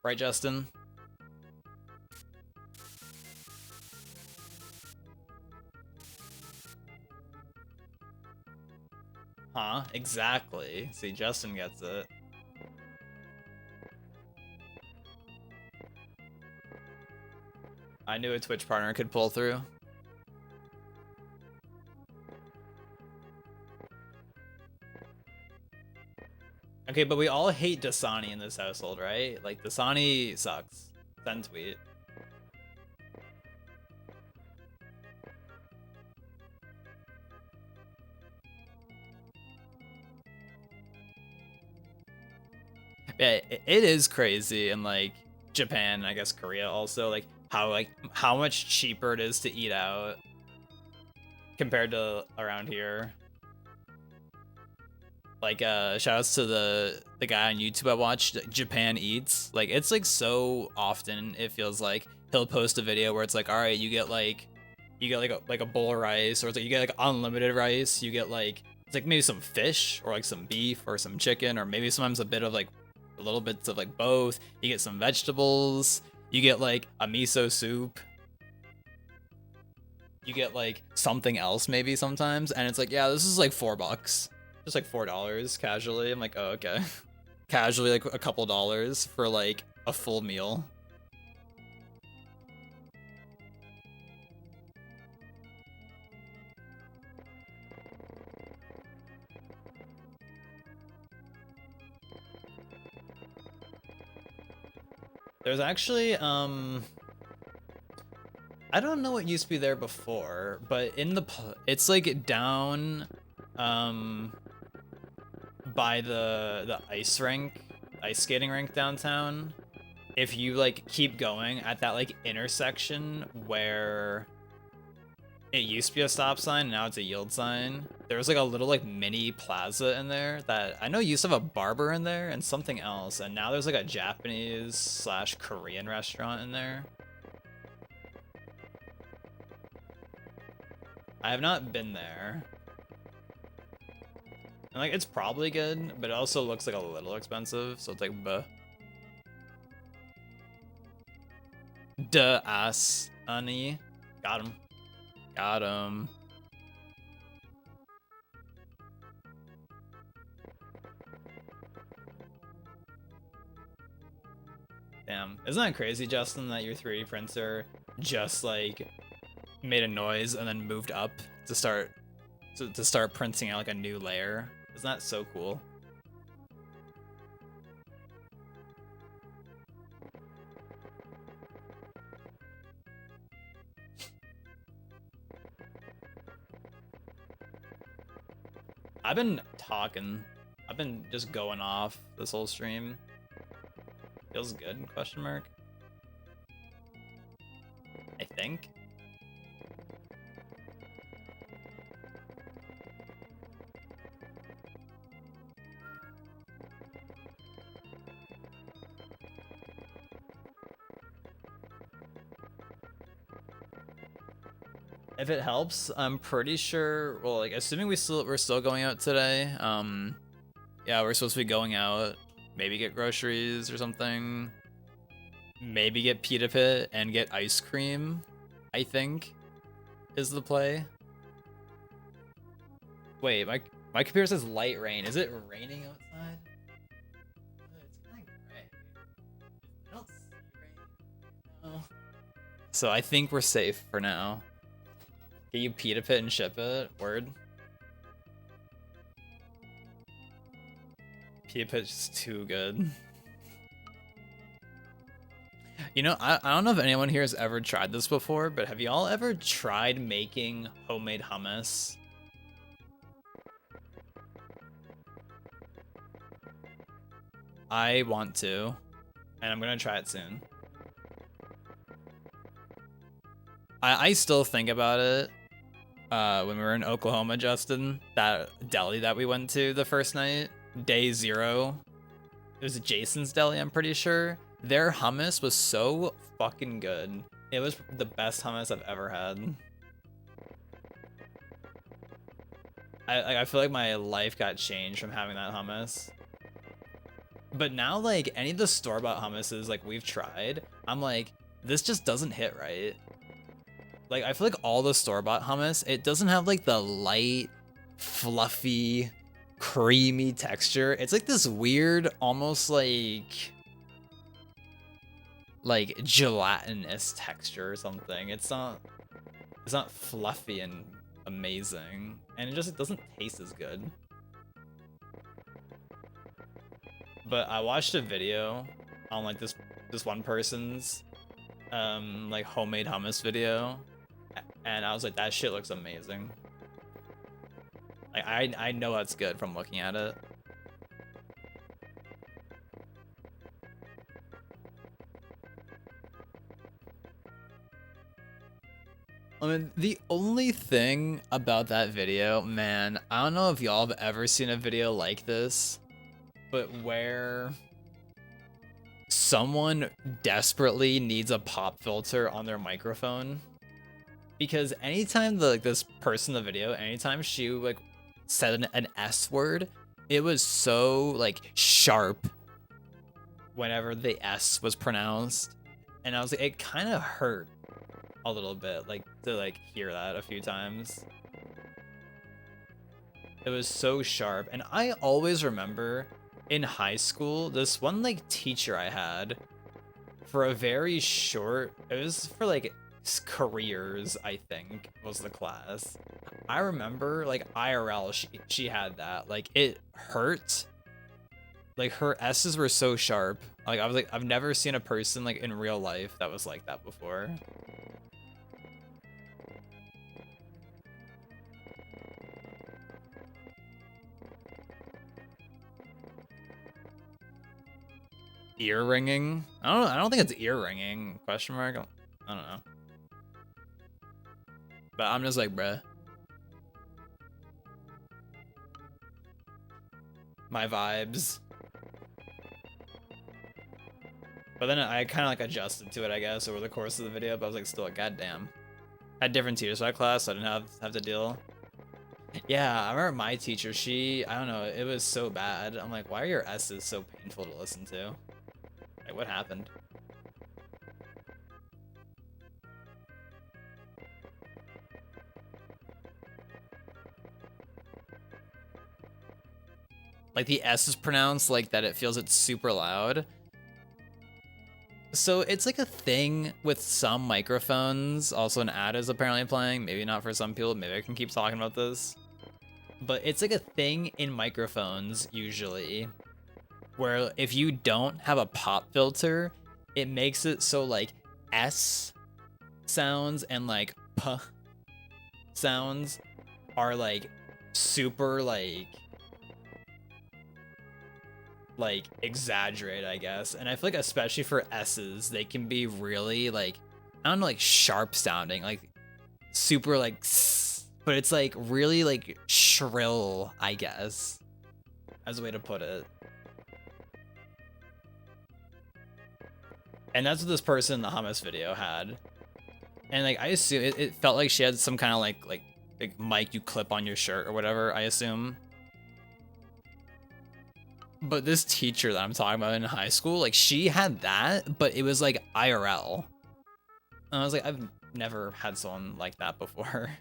Right, Justin? Huh? Exactly. See, Justin gets it. I knew a Twitch partner could pull through. Okay, but we all hate Dasani in this household, right? Like, Dasani sucks. Send tweet. Yeah, it is crazy in, like, Japan, I guess Korea also, like, how much cheaper it is to eat out compared to around here. Like, shoutouts to the guy on YouTube I watched, Japan Eats. Like, it's like so often it feels like he'll post a video where it's like, all right, you get like a bowl of rice, or it's like you get like unlimited rice. You get like it's like maybe some fish or like some beef or some chicken, or maybe sometimes a bit of like a little bits of like both. You get some vegetables. You get like a miso soup. You get like something else maybe sometimes, and it's like, yeah, this is like $4. Just like $4 casually. I'm like, oh, okay. Casually, like a couple dollars for like a full meal. There's actually, I don't know what used to be there before, but in the, it's like down, by the ice rink, ice skating rink downtown. If you like keep going at that like intersection where it used to be a stop sign, now it's a yield sign. There was like a little like mini plaza in there that I know used to have a barber in there and something else, and now there's like a Japanese slash Korean restaurant in there. I have not been there. And like it's probably good, but it also looks like a little expensive, so it's like buh. Duh ass honey. Got him. Got him. Damn. Isn't that crazy, Justin, that your 3D printer just like made a noise and then moved up to start printing out like a new layer? Isn't that so cool? I've been talking. I've been just going off this whole stream. Feels good, question mark. I think. If it helps, I'm pretty sure, well, like, assuming we're still going out today, yeah, we're supposed to be going out, maybe get groceries or something, maybe get Pita Pit and get ice cream, I think, is the play. Wait, my computer says light rain. Is it raining outside? It's kind of gray. I don't see rain. No. So I think we're safe for now. Get you pita pit and ship it. Word. Pita pit's just too good. You know, I don't know if anyone here has ever tried this before, but have y'all ever tried making homemade hummus? I want to, and I'm gonna try it soon. I still think about it when we were in Oklahoma, Justin. That deli that we went to the first night, day 0. It was Jason's Deli, I'm pretty sure. Their hummus was so fucking good. It was the best hummus I've ever had. I feel like my life got changed from having that hummus. But now, like, any of the store-bought hummuses, like, we've tried, I'm like, this just doesn't hit right. Like, I feel like all the store-bought hummus, it doesn't have, like, the light, fluffy, creamy texture. It's, like, this weird, almost, like gelatinous texture or something. It's not fluffy and amazing. And it doesn't taste as good. But I watched a video on like this one person's like homemade hummus video, and I was like, that shit looks amazing. Like I know that's good from looking at it. I mean, the only thing about that video, man, I don't know if y'all have ever seen a video like this, but where someone desperately needs a pop filter on their microphone. Because anytime this person in the video, anytime she like said an S word, it was so like sharp whenever the S was pronounced. And I was like, it kind of hurt a little bit, like to like hear that a few times. It was so sharp. And I always remember in high school, this one like teacher I had for a very short, it was for like careers, I think was the class. I remember like IRL, she had that, like it hurt. Like her S's were so sharp. Like I was like, I've never seen a person like in real life that was like that before. Ear ringing? I don't think it's ear ringing. Question mark? I don't know. But I'm just like, bruh. My vibes. But then I kind of like adjusted to it, I guess, over the course of the video. But I was like, still like, goddamn. I had different teachers for that class, so I didn't have to deal. Yeah, I remember my teacher. I don't know, it was so bad. I'm like, why are your S's so painful to listen to? Like, what happened? Like the S is pronounced like that, it feels it's super loud. So it's like a thing with some microphones. Also an ad is apparently playing. Maybe not for some people. Maybe I can keep talking about this. But it's like a thing in microphones usually, where if you don't have a pop filter, it makes it so like S sounds and like P sounds are like super like exaggerated, I guess. And I feel like especially for S's, they can be really like, I don't know, like sharp sounding, like super like, but it's like really like shrill, I guess, as a way to put it. And that's what this person in the hummus video had. And like, I assume it felt like she had some kind of like mic you clip on your shirt or whatever, I assume. But this teacher that I'm talking about in high school, like she had that, but it was like IRL. And I was like, I've never had someone like that before.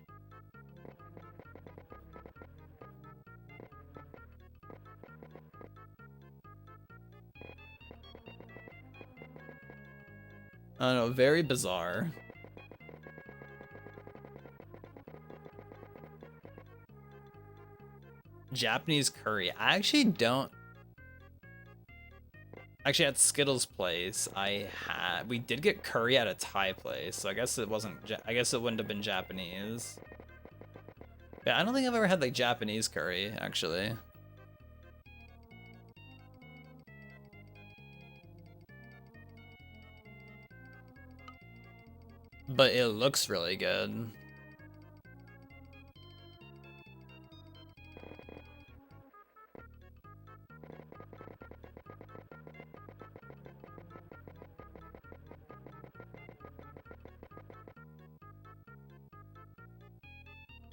I don't know, very bizarre. Japanese curry. I actually don't. Actually, at Skittles' place, we did get curry at a Thai place, so I guess it wasn't. I guess it wouldn't have been Japanese. Yeah, I don't think I've ever had like Japanese curry actually. But it looks really good.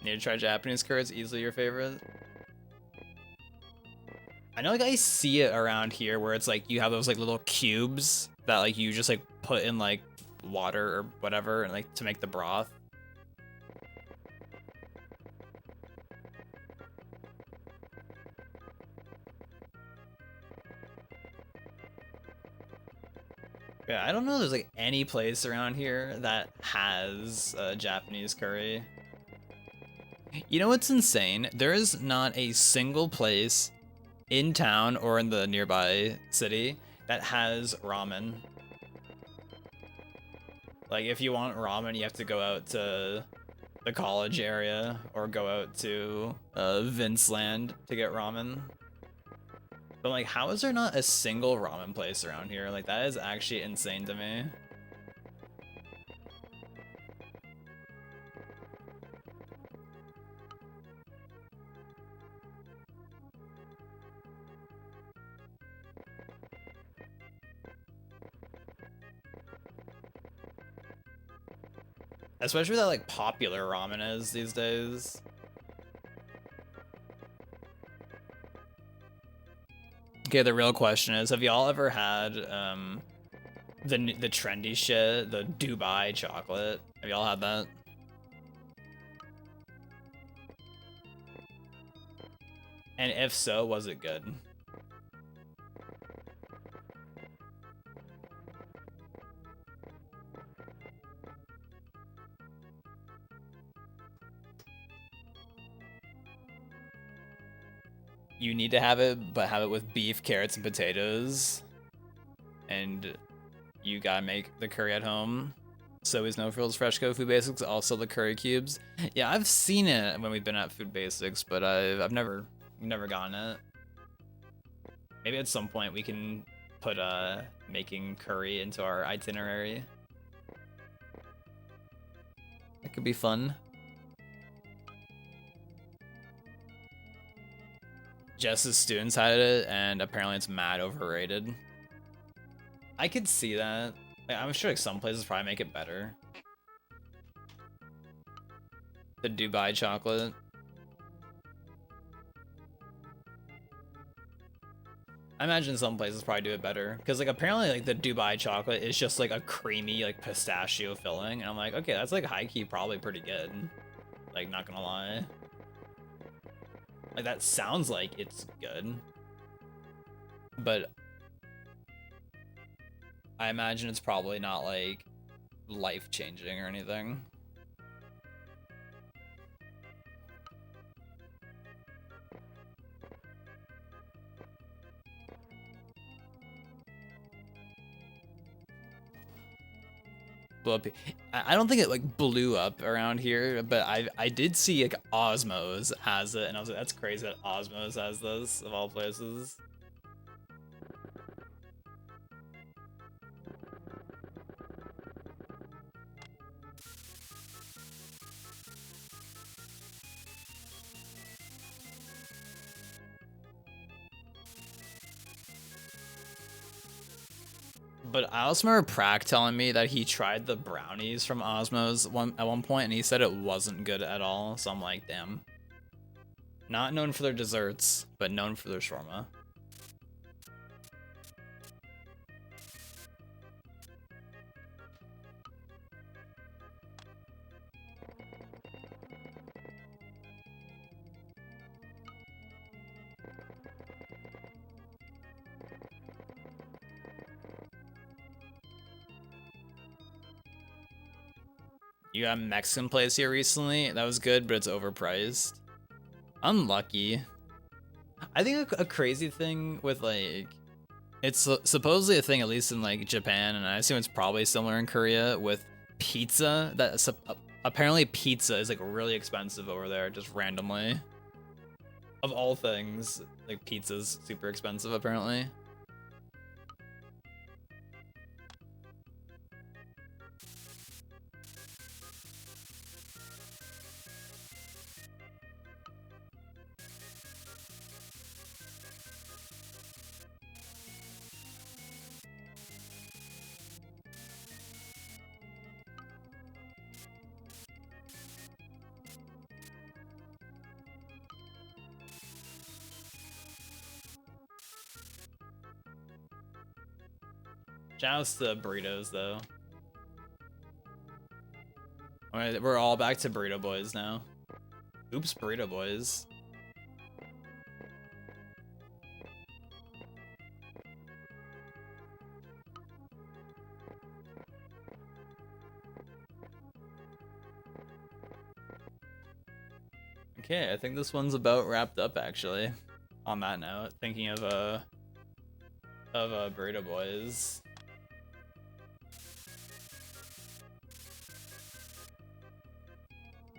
Need to try Japanese curry. It's easily your favorite. I know, like, I see it around here where it's like you have those like little cubes that like you just like put in like water or whatever and like to make the broth. Yeah, I don't know if there's like any place around here that has Japanese curry. You know what's insane? There is not a single place in town or in the nearby city that has ramen. Like, if you want ramen, you have to go out to the college area or go out to Vinceland to get ramen. But like, how is there not a single ramen place around here? Like, that is actually insane to me. Especially with how like popular ramen is these days. Okay, the real question is, have y'all ever had the trendy shit, the Dubai chocolate? Have y'all had that? And if so, was it good? You need to have it, but have it with beef, carrots, and potatoes. And you gotta make the curry at home. So is no frills fresh go food basics, also the curry cubes. Yeah, I've seen it when we've been at food basics, but I've never gotten it. Maybe at some point we can put making curry into our itinerary. It could be fun. Jess's students had it, and apparently it's mad overrated. I could see that. I'm sure like some places probably make it better. The Dubai chocolate. I imagine some places probably do it better because like apparently like the Dubai chocolate is just like a creamy like pistachio filling, and I'm like, okay, that's like high key probably pretty good. Like, not gonna lie. Like, that sounds like it's good. But I imagine it's probably not like life-changing or anything. Blew up. I don't think it like blew up around here, but I did see like Osmos has it, and I was like, that's crazy that Osmos has this of all places. But I also remember Prack telling me that he tried the brownies from Osmos at one point, and he said it wasn't good at all. So I'm like, damn. Not known for their desserts, but known for their shawarma. You got a Mexican place here recently. That was good, but it's overpriced. Unlucky. I think a crazy thing with like, it's supposedly a thing at least in like Japan, and I assume it's probably similar in Korea with pizza. That apparently pizza is like really expensive over there, just randomly. Of all things, like pizza's super expensive apparently. Shouts to burritos though. Alright, we're all back to burrito boys now. Oops, burrito boys. Okay, I think this one's about wrapped up actually. On that note, thinking of burrito boys.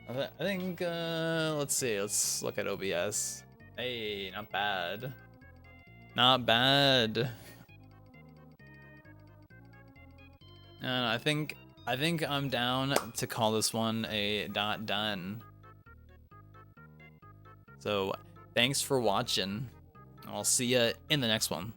I think let's see, let's look at OBS. Hey, not bad. Not bad. I think I'm down to call this one a done. So thanks for watching. I'll see ya in the next one.